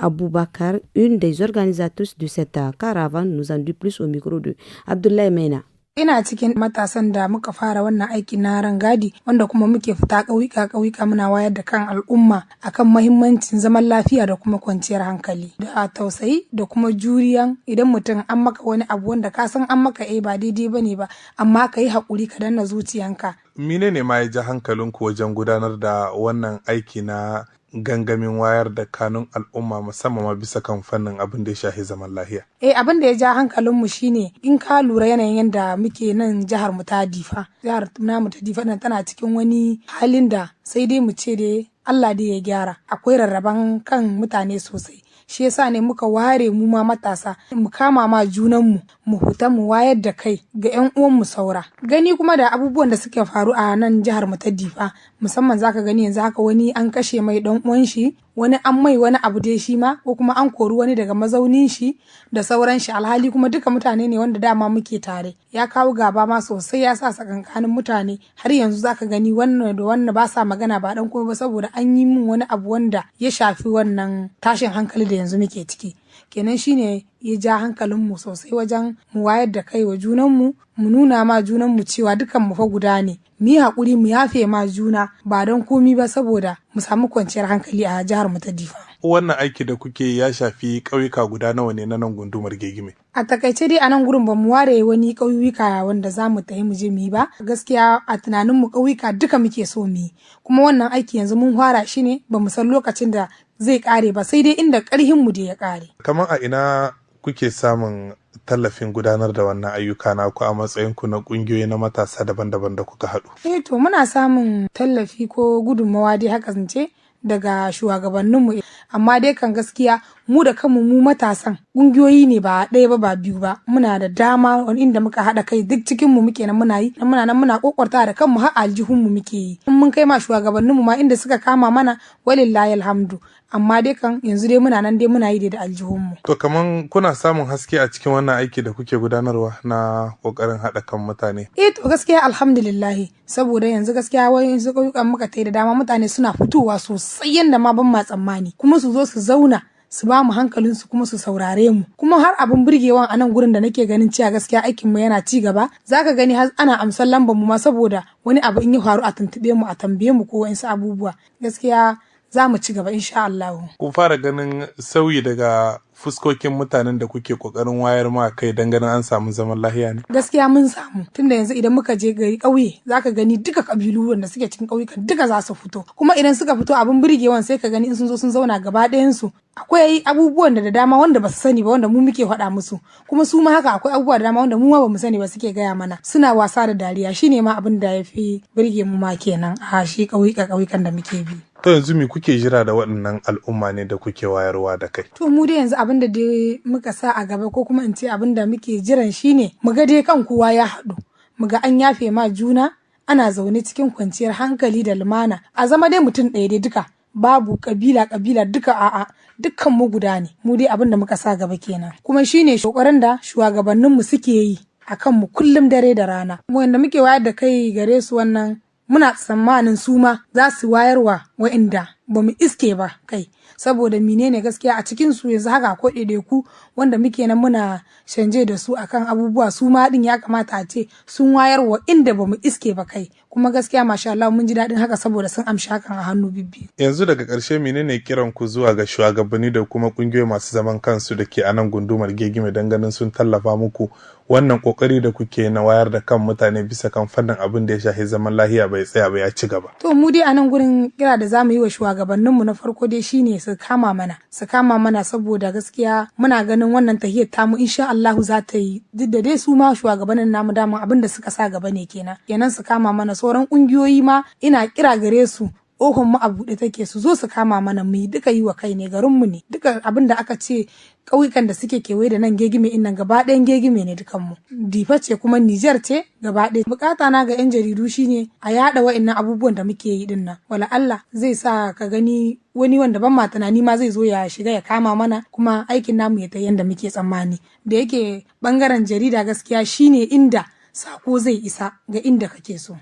Aboubakar, une des organisatrices de cette caravane, nous en dit plus au micro de Abdoulaye Mena. Ina cikin matasan da muka fara wannan aikin na rangadi wanda kuma muke fita ƙauyuka muna wayar da kan al'umma akan mahimmancin zaman lafiya da kuma kwanciyar hankali da tausayi da kuma juriyan idan mutum an maka wani abu wanda ka san an maka ba daidai bane ba amma ka yi haƙuri ka danna zuciyanka. Menene ma ya ji hankalinku wajen gudanar da wannan aiki na gangamin wayar da kanun al'umma musamman ma bisa kan fannin abin da ya shafi zaman lahiya? Abin da ya ja hankalinmu shine in ka lura yanayin yadda muke nan jihar mu ta Difa. Jihar namu ta Difa nan tana cikin wani halin da sai dai mu ce dai Allah dai ya gyara. Akwai rarraban kan mutane sosai. Shi yasa ne muka ware mu ma matasa mu kama ma junanmu mu huta mu wayar da kai ga 'yan uwanmu saura. Gani kuma da abubuwan da suke faru a nan jihar mu ta Difa, musamman zaka gani yanzu haka wani an kashe mai dan uwan shi, wani an mai wani abu dai shi ma, ko kuma an kori wani daga mazaunin shi da sauran shi, alhali kuma duka mutane ne wanda dama muke tare. Ya kawo gaba ma sosai, ya sa sakankanin mutane. Har yanzu zaka gani wannan da wannan ba sa magana ba dan kuma ba, saboda an yi min wani abu wanda ya shafi wannan tashin hankali da yanzu muke ciki. Kenan shine ya ja hankalinmu sosai wajen mu wayar da kai wa junanmu, mu nuna ma junanmu cewa dukan mu fa guda ne. Mu yi haƙuri mu yafe ma juna ba don komi ba, saboda mu samu kwanciyar hankali a jihar mu ta Difa. Wannan aiki da kuke ya shafi ƙauyuka guda nawa ne na nan gundumar Gegime? A takaice dai a nan gurin ba mu ware wani ƙauyuka wanda za mu tafi mu je mu yi ba. Gaskiya a tunaninmu ƙauyuka duka muke so mu yi. Kuma wannan aiki yanzu mun fara shi ne, ba mu san lokacin da zai ƙare ba, sai dai inda ƙarhinmu da ya ƙare. Kamar a ina kuke samun tallafin gudanar da wannan ayyuka na ku a matsayinku na ƙungiyoyi na matasa daban-daban da kuka haɗu? To muna samun tallafi ko gudunmawa dai haka zance daga shugabanninmu, amma dai kan gaskiya mu da kanmu mu matasan ƙungiyoyi ne ba ɗaya ba ba biyu ba, muna da dama inda muka haɗa kai duk cikinmu muke nan muna yi, muna nan muna kokarta da kanmu har aljihunmu muke yi. In mun kai ma shugabanninmu ma inda suka kama mana, walillahi alhamdu. Amma dai kan yanzu dai muna nan dai muna yi da aljihunmu. To kaman kuna samun haske a cikin wannan aiki da kuke gudanarwa na kokarin haɗa kan mutane? To gaskiya alhamdulillahi, saboda yanzu gaskiya wani su ƙauyukan muka tai da dama mutane suna fitowa sosai yanda ma ban ma tsammani, kuma su zo su zauna su ba mu hankalinsu kuma su saurare mu. Kuma har abin burgewan a nan gurin da nake ganin cewa gaskiya aikin mu yana ci gaba, zaka gani har ana amsan lambar mu ma, saboda wani abu in ya faru a tuntube mu, a tambaye mu ko wa'insu abubuwa. Gaskiya za mu ci gaba insha Allah. Kun fara ganin sauyi daga fuskokin mutanen da kuke kokarin wayar ma kai dan ganin an samu zaman lahiya ne? Gaskiya mun samu, tunda yanzu idan muka je gari ƙauye zaka gani duka kabilu wanda suke cikin ƙauyukan duka za su fito, kuma idan suka fito abin burgewan sai ka gani in sun zo sun zauna gaba ɗayan su akwai abubuwan da dama wanda ba su sani ba, wanda mu muke faɗa musu, kuma su ma haka akwai abubuwa da dama wanda mu ma ba mu sani ba suke gaya mana. Suna wasa da dariya, shine ma abin da ya fi burge mu ma kenan a shi ƙauyukan da muke bi. To yanzu me kuke jira da waɗannan al'umma ne da kuke wayarwa da kai? To mu dai yanzu abin da dai muka sa a gaba, ko kuma in ce abin da muke jiran shine mu ga dai kan kowa ya haɗu, mu ga an yafe ma juna, ana zaune cikin kwanciyar hankali da lumana, a zama dai mutum ɗaya dai duka, babu kabila duka, a'a dukkan mu guda ne. Mu dai abin da muka sa gaba kenan, kuma shine kokarin da shugabanninmu suke yi akan mu kullum dare da rana. Wanda muke wayar da kai gare su, wannan muna tsammanin su ma za su wayarwa wa'inda ba mu iske ba kai, saboda menene gaskiya a cikin su yanzu haka akwai ɗaiɗaiku wanda muke nan muna canje da su akan abubuwa, su ma din ya kamata a ce sun wayarwa inda ba mu iske ba kai, kuma gaskiya masha Allah mun ji daɗin haka saboda sun amshi hakan a hannu bibbi. Yanzu daga ƙarshe menene kiran ku zuwa ga shugabanni da kuma ƙungiyoyi masu zaman kansu da ke a nan gundumar Gegime dan ganin sun tallafa muku wannan kokari da kuke na wayar da kan mutane bisa kan fannin abin da ya shafi zaman lahiya bai tsaya ba, ya ci gaba? To mu dai a nan gurin kira da zamu yi wa shugabanninmu na farko dai shine su kama mana saboda gaskiya muna ganin wannan tahiyar tamu insha Allah za ta yi, duk da dai su ma shugabannin namu dama abin da suka sa gaba ne kenan su kama mana. Sauran kungiyoyi ma ina kira gare su, ohun mu a buɗe take, su zo su kama mana, mu duka yi wa kai ne, garinmu ne, duka abin da aka ce ƙauyukan da suke kewaye da nan Gegime in nan gaba ɗayan Gegime ne dukanmu. Difa ce kuma Nijar ce gaba ɗaya. Bukata na ga 'yan jaridu shine a yaɗa wa'innan abubuwan da muke yi din nan. Wala Allah zai sa ka gani wani wanda ban ma tunani ma zai zo ya shiga ya kama mana, kuma aikin namu ya ta yanda muke tsammani. Da yake bangaren jarida gaskiya shine inda sako zai isa ga inda kake so.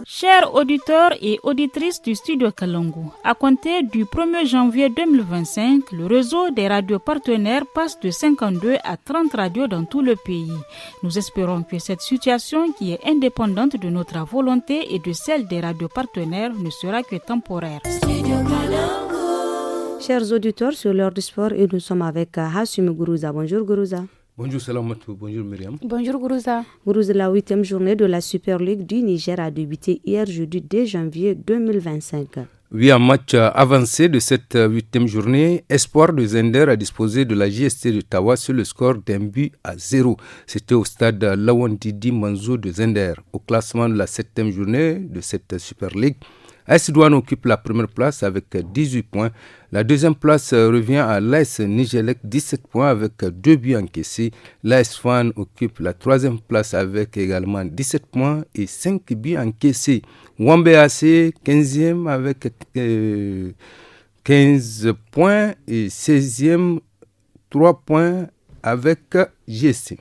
Chers auditeurs et auditrices du studio Kalangu, à compter du 1er janvier 2025, le réseau des radios partenaires passe de 52 à 30 radios dans tout le pays. Nous espérons que cette situation, qui est indépendante de notre volonté et de celle des radios partenaires, ne sera que temporaire. Chers auditeurs, sur l'heure du sport, et nous sommes avec Hassimi Gourouza. Bonjour Gourouza. Bonjour Salamatou, bonjour Myriam. Bonjour Gourouza. Gourouza, la 8e journée de la Super League du Niger a débuté hier jeudi 2 janvier 2025. Oui, un match avancé de cette 8e journée, Espoir de Zender a disposé de la JST de Tawa sur le score d'1-0. C'était au stade Lawandidi Manzo de Zender. Au classement de la 7e journée de cette Super League, AS Douane occupe la première place avec 18 points. La deuxième place revient à l'AS Nigelec, 17 points avec 2 buts encaissés. L'AS Fan occupe la troisième place avec également 17 points et 5 buts encaissés. Wambe AC, 15e avec 15 points et 16e, 3 points avec GSC.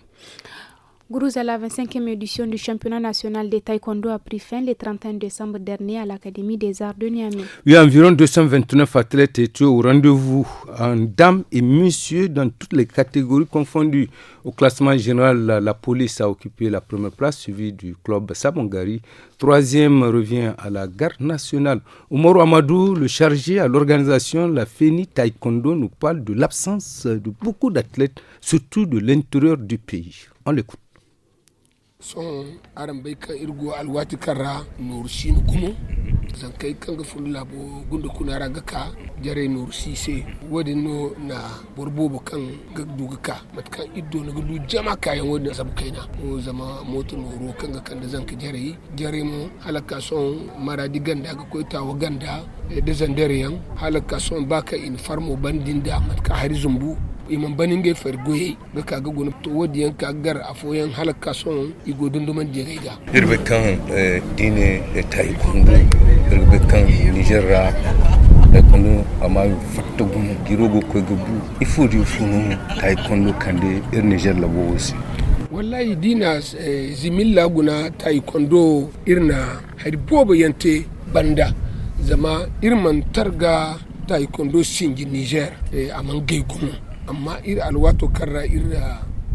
Gourouza, la 25e édition du championnat national de taekwondo a pris fin le 31 décembre dernier à l'Académie des Arts de Niamey. Oui, environ 229 athlètes étaient au rendez-vous en dames et messieurs dans toutes les catégories confondues. Au classement général, la police a occupé la première place, suivie du club Sabongari. Troisième revient à la garde nationale. Oumarou Amadou, le chargé à l'organisation, la FENI Taekwondo, nous parle de l'absence de beaucoup d'athlètes, surtout de l'intérieur du pays. On l'écoute. Son aran bai kan irgo alwati karra nursi no gumo zan kai kan ga fulu labo gunda kuna raga ka jare nursi se wodi no na borbobo kan gagdu ka matkan iddo na gudu jama kayan wodi sabu kaina o zama moto no ro kan ga kan da zan ka jare mo halaka son maradi ganda ga koita wa ganda da zan dare yan halaka son baka in farmo bandinda matka hari zumbu iman banin ga fargoye ga kaga gona to wodiyan ka gar afoyan halaka son igo dunduman direga irbe kan dine taekwondo irbe kan nigerra taekwondo ama fatto gum girogo ko gubu ifudi funu taekwondo kande niger labo wosi wallahi dina zimilla guna taekwondo irna har bobo yante banda zama irman targa taekwondo singi niger aman gaygumo amma ir alwato karra ir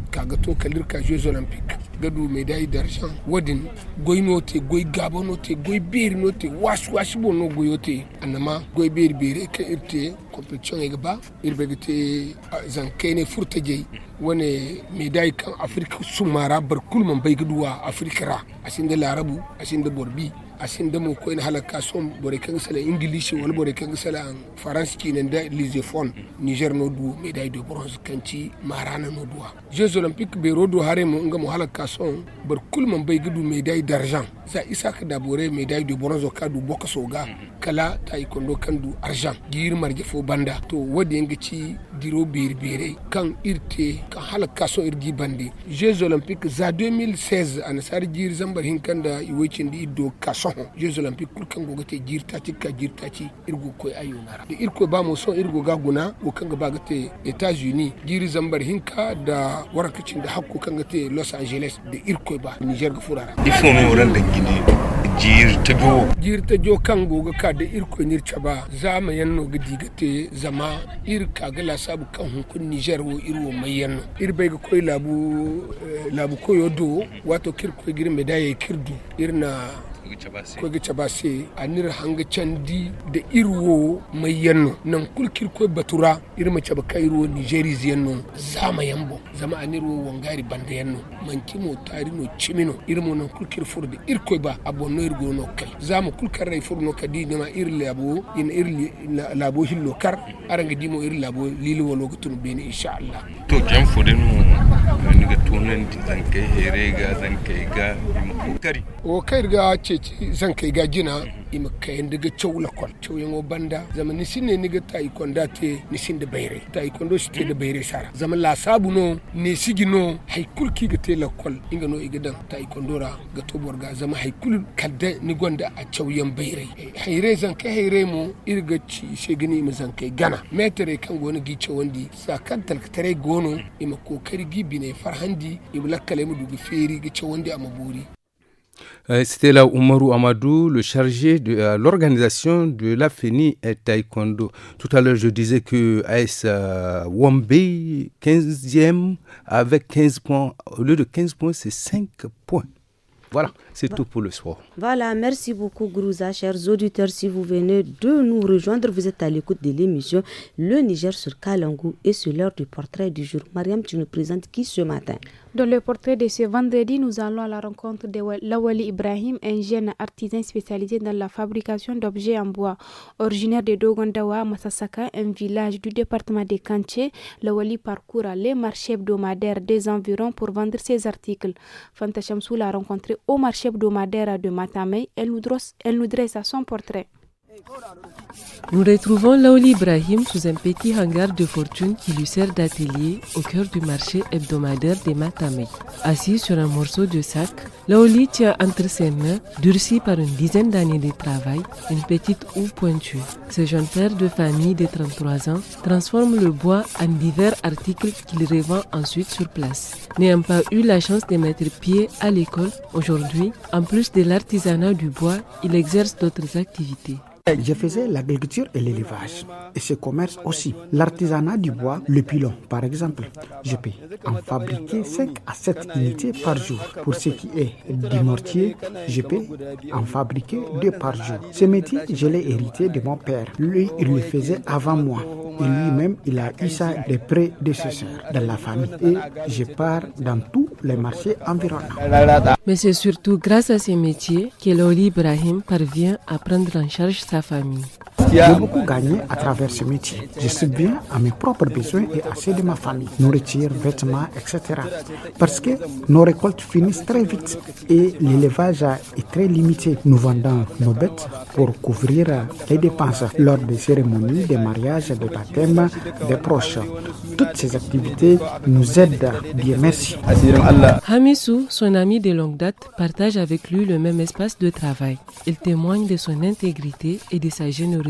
kagato kalir ka Jeux Olympiques gadu médaille d'argent wadin goynote goy gabonote goy birnote wash bono goyote anama goy bere ka irte compétition e ba irbegete zankene furtaje wone médaille kan Afrique sumara barkul man bay gaduwa Afrique ra asinde larabu asinde borbi asin mo ko en halaka som bore kan sala english wala bore kan sala france ki nda lisefon niger no du médaille de bronze kanci marana no duwa Jeux Olympiques be rodo hare mo ngam halaka som bar kulman bay gudu médaille d'argent za isaka da bore médaille de bronze ka du boka soga kala taekwondo kan du argent gir marje fo banda to wodi ngci diro bere kan irte kan halaka so irgi bande Jeux Olympiques za 2016 an sar gir zambar hinkanda iwecin di do kaso Jeux Olympiques kulkan gogate jirtati irgo koy ayonara de irko ba mo so irgo ga guna o kanga bagate États-Unis jiri zambar hinka da warakacin da hakko kanga te Los Angeles de irko ba Niger ga furara ifo me woran da gine jirta jo kan goga ka da irko nir chaba zama yanno gidi gate zama irka ga la sabu kan hunkun Niger wo irwo mayanno irbe ga koy labu koyo do wato kirko gir medaille kirdu irna ko ga chabase anir hanga candi da irwo mai yanno nan kulkir ko batura irma chaba kairo Nigeri ziyanno zama yambo zama anirwo wangari banda yanno mankimo tarino chimino irmo nan kulkir furde irko ba abonno irgo no kai zama kulkar rai furno kadi ma irle abo in irle labo hillo kar aranga dimo irle labo lilo wolo gutun beni inshallah to jam fudin mu ni ga tunan zankai herega zankai ga kokari o kai ga ce zan kai gajina ima kayan daga cew lakwal cew yango banda zama nisin ne niga taekwondo te nisin da bayre taekwondo shi te da bayre sara zama la sabu no ne sigi no haikul ki ga te lakwal inga no igadan taekwondo ra ga tobor ga zama haikul kadda ni gonda a cew yan bayre hayre zan kai hayre mo irga ci shegini ima zan kai gana metere kan gona gi cewandi sakan talkatare gono ima kokari gibi ne farhandi ima lakkale mu dugu feri ga cewandi amaburi. C'était là Oumarou Amadou, le chargé de l'organisation de la FENI Taekwondo. Tout à l'heure, je disais que AS Wambe, 15e, avec 15 points. Au lieu de 15 points, c'est 5 points. Voilà. C'est tout pour le soir. Voilà, merci beaucoup Grouza. Chers auditeurs, si vous venez de nous rejoindre, vous êtes à l'écoute de l'émission Le Niger sur Kalangu et c'est l'heure du portrait du jour. Mariam, tu nous présentes qui ce matin? Dans le portrait de ce vendredi, nous allons à la rencontre de Lawali Ibrahim, un jeune artisan spécialisé dans la fabrication d'objets en bois. Originaire de Dogondawa, Masasaka, un village du département de Kanché, Lawali parcourt les marchés hebdomadaires des environs pour vendre ses articles. Fanta Chamsou l'a rencontré au marché hebdomadaire de Matamei. Elle nous dresse à son portrait. Nous retrouvons Lawali Ibrahim sous un petit hangar de fortune qui lui sert d'atelier au cœur du marché hebdomadaire de Matamei. Assis sur un morceau de sac, Lawali tient entre ses mains, durci par une dizaine d'années de travail, une petite houe pointue. Ce jeune père de famille de 33 ans transforme le bois en divers articles qu'il revend ensuite sur place. N'ayant pas eu la chance de mettre pied à l'école, aujourd'hui, en plus de l'artisanat du bois, il exerce d'autres activités. Je faisais l'agriculture et l'élevage, et ce commerce aussi. L'artisanat du bois, le pilon par exemple, je peux en fabriquer 5 à 7 unités par jour. Pour ce qui est du mortier, je peux en fabriquer 2 par jour. Ce métier, je l'ai hérité de mon père. Lui, il le faisait avant moi. Et lui-même, il a eu ça des prédécesseurs dans la famille. Et je pars dans tous les marchés environnants. Mais c'est surtout grâce à ces métiers que Lawali Ibrahim parvient à prendre en charge sa famille. J'ai beaucoup gagné à travers ce métier. Je subviens à mes propres besoins et à ceux de ma famille. Nourriture, vêtements, etc. Parce que nos récoltes finissent très vite et l'élevage est très limité. Nous vendons nos bêtes pour couvrir les dépenses lors des cérémonies, des mariages, des baptêmes, des proches. Toutes ces activités nous aident. Bien merci. Hamissou, son ami de longue date, partage avec lui le même espace de travail. Il témoigne de son intégrité et de sa générosité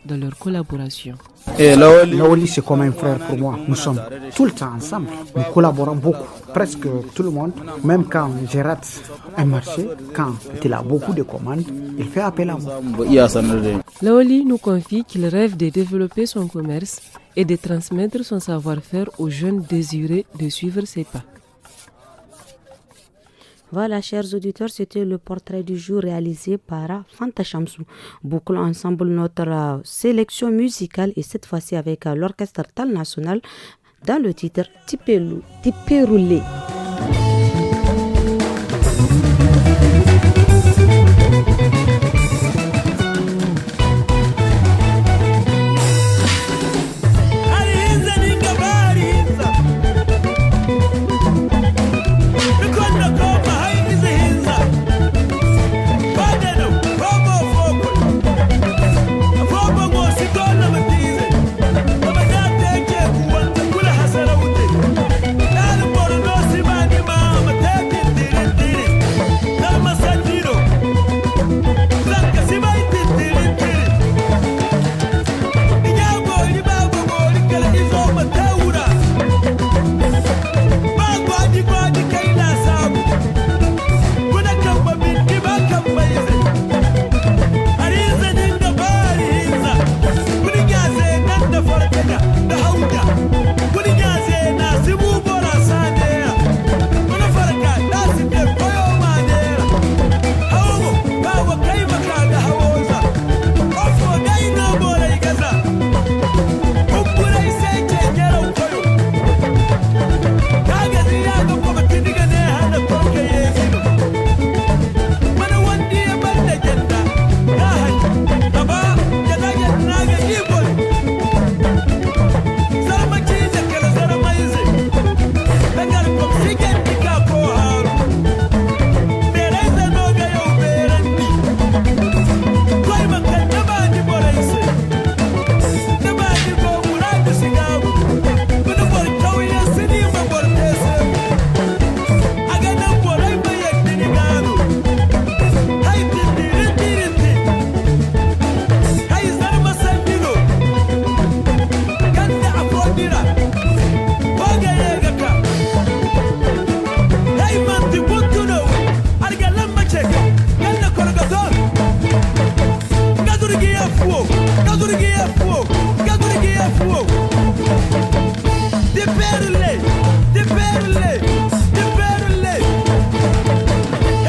dans leur collaboration. Lawali, c'est comme un frère pour moi. Nous sommes tout le temps ensemble. Nous collaborons beaucoup. Presque tout le monde, même quand je rate un marché, quand il a beaucoup de commandes, il fait appel à moi. Lawali nous confie qu'il rêve de développer son commerce et de transmettre son savoir-faire aux jeunes désireux de suivre ses pas. Voilà, chers auditeurs, c'était le portrait du jour réalisé par Fanta Chamsou. Bouclons ensemble notre sélection musicale et cette fois-ci avec l'orchestre Tal National dans le titre Tipé Roulé.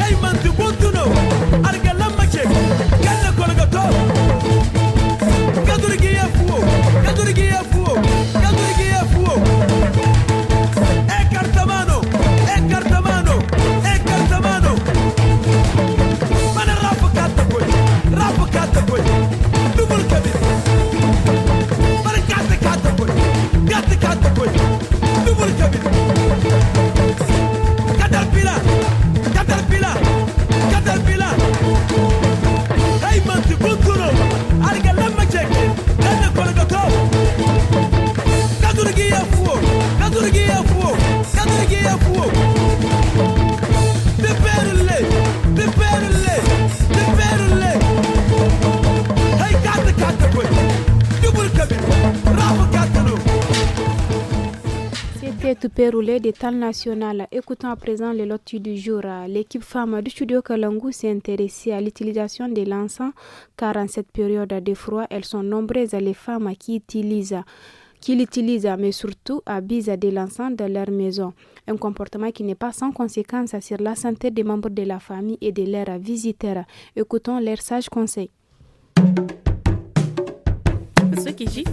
Hey man, tu toupé roulé des temps national. Écoutons à présent les lotus du jour. L'équipe femme du studio Kalangu s'est intéressée à l'utilisation de l'encens car en cette période de froid, elles sont nombreuses les femmes qui l'utilisent, mais surtout abusent de l'encens dans leur maison. Un comportement qui n'est pas sans conséquence sur la santé des membres de la famille et de leurs visiteurs. Écoutons leurs sages conseils. Matsukiji.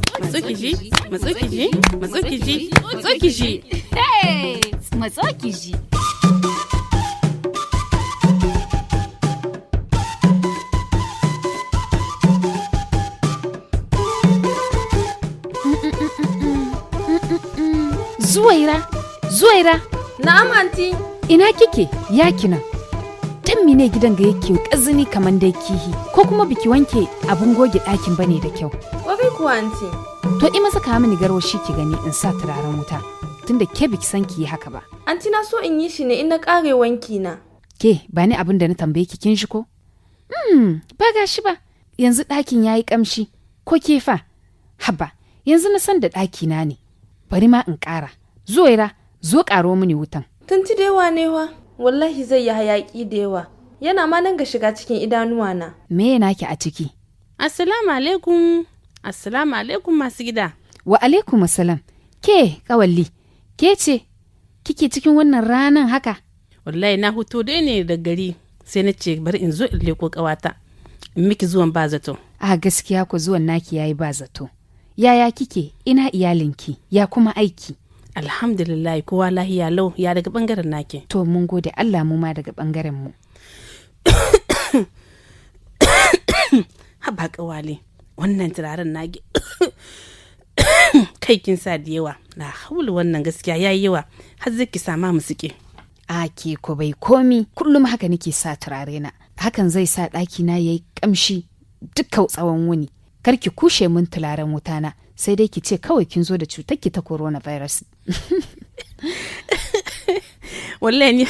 Hey! Matsukiji. Zuwaira. Na'am anti. Ina kike? Ya kina. Dan mine gidan ga yake kazini kaman dai kihi ko kuma biki wanke abun goge ɗakin bane da kyau. Wakai kuwa anti. To i masa ka mini garwashi ki gani in sa turaren wuta tunda ke biki san ki yi haka ba. Anti na so in yi shi ne in na kare wanki na. Ke ba ni abin da na tambaye ki kin shi ko? Ba gashi ba. Yanzu ɗakin yayi kamshi ko ke fa? Haba, yanzu na san da ɗaki na ne. Bari ma in ƙara. Zuwaira, zo ƙaro mini wutan. Tunti da yawa ne wa. Wallahi zai yi hayaki da yawa. Yana ma nan ga shiga cikin idanuwa na. Me yana ki a ciki? Assalamu alaikum. Assalamu alaikum masu gida. Wa alaikum assalam. Ke kawalli, ke ce kike cikin wannan ranan haka? Wallahi na huto dai ne da gari sai na ce bari in zo in leko kawata. In miki zuwan ba zato. A gaskiya ku zuwan naki yayi ba zato. Yaya kike? Ina iyalinki? Ya kuma aiki? Alhamdulillah kowa lahiya lau ya daga bangaren nake. To mun gode Allah mu ma daga bangaren mu. Haba kawale wannan turaren nage kai kin sa da yawa na haulu wannan gaskiya yayi yawa har zaki sama mu suke. A ke ko bai komi kullum haka nake sa turare na hakan zai sa ɗaki na yayi kamshi dukkan tsawon wuni. Kar ki kushe mun turaren wutana sai dai ki ce kawai kin zo da cutar ki ta coronavirus. Wallahi ni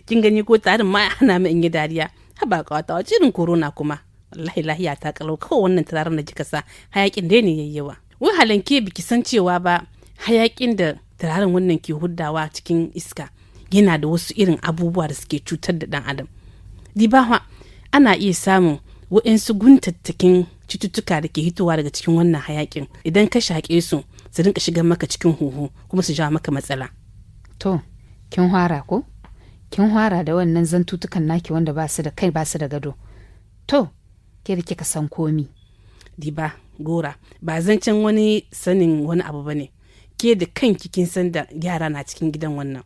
kin gani ko tarin ma ana min yi dariya. Haba kawata wace irin corona kuma. Wallahi lahiya ta kalau kawai wannan turaren da kika sa hayakin dai ne yayyawa. Wai halanke biki san cewa ba hayakin da turaren wannan ke huddawa cikin iska yana da wasu irin abubuwa da suke cutar da dan adam. Dibawa ana iya samun waɗansu guntattakin cututtuka da ke hitowa daga cikin wannan hayakin idan ka shaƙe su rinka shigar maka cikin huhu kuma su ja maka matsala. To, kin hwara ko? Kin hwara da wannan zantutukan naki wanda ba su da kai ba su da gado. To, ke da kika san komi. Diba, gora, ba zancen wani sanin wani abu bane. Ke da kanki kin san da yara na cikin gidan wannan.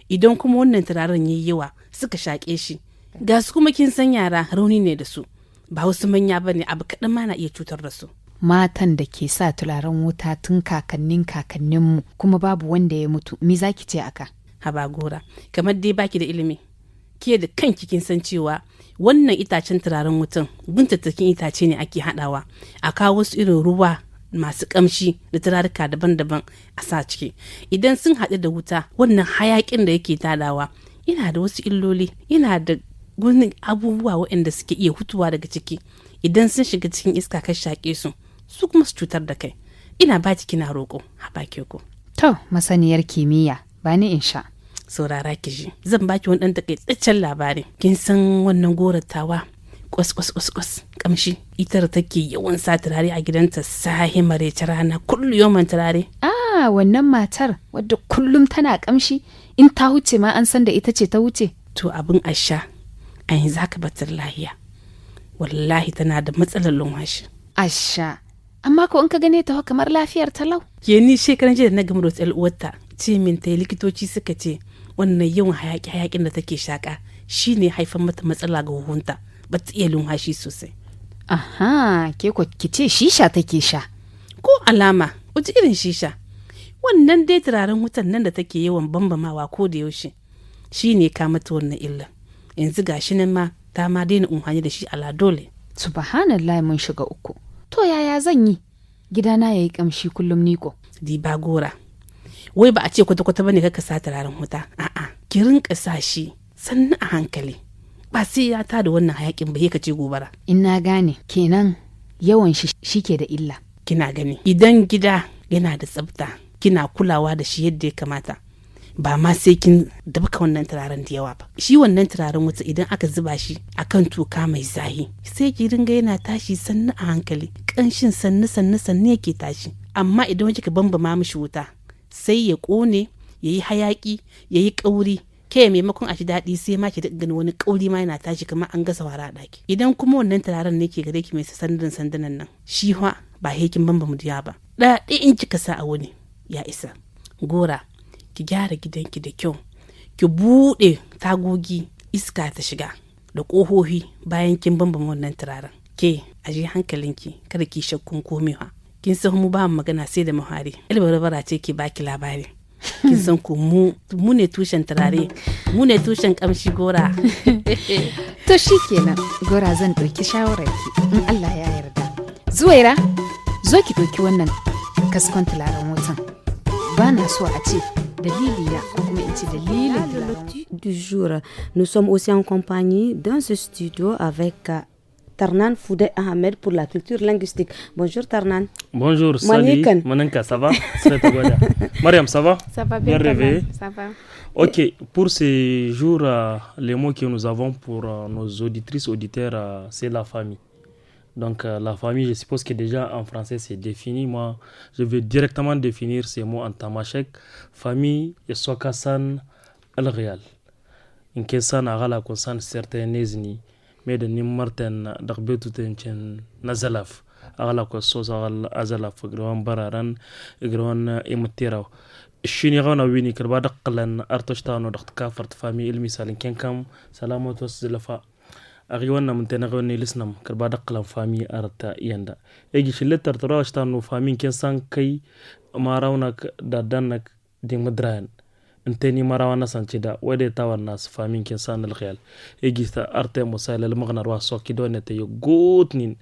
Idan kuma wannan turaren yayi yawa suka shaƙe shi. Ga su kuma kin san yara rauni ne da su. Ba wasu manya bane abu kaɗan ma na iya cutar da su. Matan da ke sa turaren wuta tun kakanninmu kuma babu wanda ya mutu, me za ki ce aka? Haba gora, kamar dai baki da ilimi. Ke da kanki kin san cewa wannan itacen turaren wutan guntattakin itace ne ake haɗawa a kawo wasu irin ruwa masu kamshi da turaruka daban-daban a sa ciki. Idan sun haɗu da wuta wannan hayakin da yake tadawa yana da wasu illoli, yana da gunin abubuwa waɗanda suke iya hutuwa daga ciki idan sun shiga cikin iska ka shaƙe su kuma su cutar da kai. Ina ba ki kina roƙo haɓa ke ku. To masaniyar kimiyya ba ni in sha. Saurara ki ji zan baki wani ɗan takaitaccen labari. Kin san wannan goratawa kwas kamshi ita da take yawan sa turare a gidanta sahi marece rana kullu yawan turare. Wannan matar wadda kullum tana kamshi in ta huce ma an san da ita ce ta wuce. To abin asha a yanzu haka batar lahiya wallahi tana da matsalar lumhashi. Asha amma ko in ka gane ta kamar lafiyar talau. Ke ni shekaran jiya da na gama da uwarta ce min ta likitoci suka ce wannan yawan hayakin da take shaka shine haifar mata matsala ga huhunta ba ta iya lumhashi sosai. Aha, ke ko kice shisha take sha. Ko alama wace irin shisha? Wannan dai turaren wutan nan da take yawan bambamawa ko da yaushe shine ka mata wannan illa. Yanzu gashi nan ma ta ma daina umhani da shi ala dole. Subhanallah mun shiga uku. To yaya zan yi? Gidana yayi kamshi kullum niko. Diba gora. Wai ba a ce kwata-kwata bane ka sa turaren wuta. A'a, ki rinka sa shi sannan a hankali. Ba sai ya ta da wannan hayakin ba ka ce gobara. In na gane kenan yawan shi shike da illa. Kina gani idan gida yana da tsafta kina kulawa da shi yadda ya kamata, ba ma sai kin dabka wannan turaren da yawa ba. Shi wannan turaren wuta idan aka zuba shi akan toka mai zahi sai ki ringa yana tashi sannu a hankali, kanshin sannu yake tashi. Amma idan kika bambama mishi wuta sai ya kone, yayi hayaki, yayi kauri, ke maimakon a shi daɗi sai ma ki gani wani kauri ma yana tashi kamar an gasa wara a ɗaki. Idan kuma wannan turaren ne ke gare ki mai sandunan nan, shi ba hekin bambam diya ba, ɗaɗe in kika sa a wuni ya isa. Gora, ki gyara gidanki da kyau, ki buɗe tagogi iska ta shiga da ƙohohi bayan kin bambama wannan turaren. Ke aje hankalinki, kada ki shakkun komewa. Kin san mu ba magana sai da muhari, ilbarbara ce ke baki labari. Kin san ku mu ne tushen turare, mu ne tushen kamshi. Gora to shikenan Gora, zan ɗauki shawararki in Allah ya yarda. Zuwaira, zo ki ɗauki wannan kaskon turaren wutan. Ba na so a ce dalilina ko kuma in ce dalilin du jour. Nous sommes aussi en compagnie dans ce studio avec Tarnan Foudé Ahmed pour la culture linguistique. Bonjour Tarnan. Bonjour, salut. Manenka, ça va? Mariam, ça va? Ça va bien réveillé? Ça va. Ok, pour ces jours, les mots que nous avons pour nos auditrices, auditeurs, c'est la famille. Donc la famille, je suppose que déjà en français c'est défini. Moi, je vais directement définir ces mots en tamashek. Famille, Sokasan, Al-Real. In kesan agala konsan certains nezni. Mais de Nimmarten, Darbetutenchen, Nazalaf, Agala Kosos, Azalaf, Gron Bararan, Gron Imutira. Shinirana Winnie, Kerbadaklan, Artostano, Dakafart, famille, Ilmisal, Kenkam, Salamotos Zelafa. Ariwana Montenegro Lisnam, Kerbadaklan, famille, Arta Yenda. Egish letter to Rostano, famille, Kensan Kai, Maraunak, Dadanak, Dimadran. انتني مراوانا سانشدا ودي تاور ناس فامين كنسان الخيال اجيستا ارتي مسائل المغنى روا سوكي دونتي يغوتنين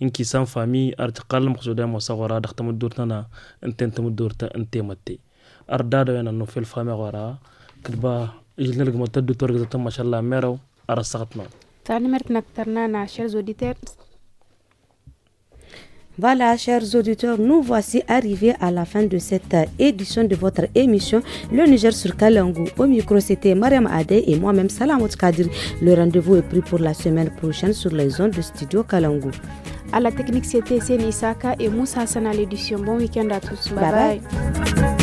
انكي سان فامي ارتقال مقصودا مصغرا دختم الدورتنا انتن تمدورتا انتي متي اردادو ينا نو في الفامي غورا كدبا اجلنا لك متدو تورغتا ما شاء الله ميرو ارسقتنا تاني مرتنا كترنا chers auditeurs. Voilà, chers auditeurs, nous voici arrivés à la fin de cette édition de votre émission Le Niger sur Kalangu. Au micro, c'était Mariam Adé et moi-même Salamot Kadiri. Le rendez-vous est pris pour la semaine prochaine sur les ondes de Studio Kalangu. À la technique, c'était Seni Isaka et Moussa Hassan à l'édition. Bon week-end à tous. Bye bye.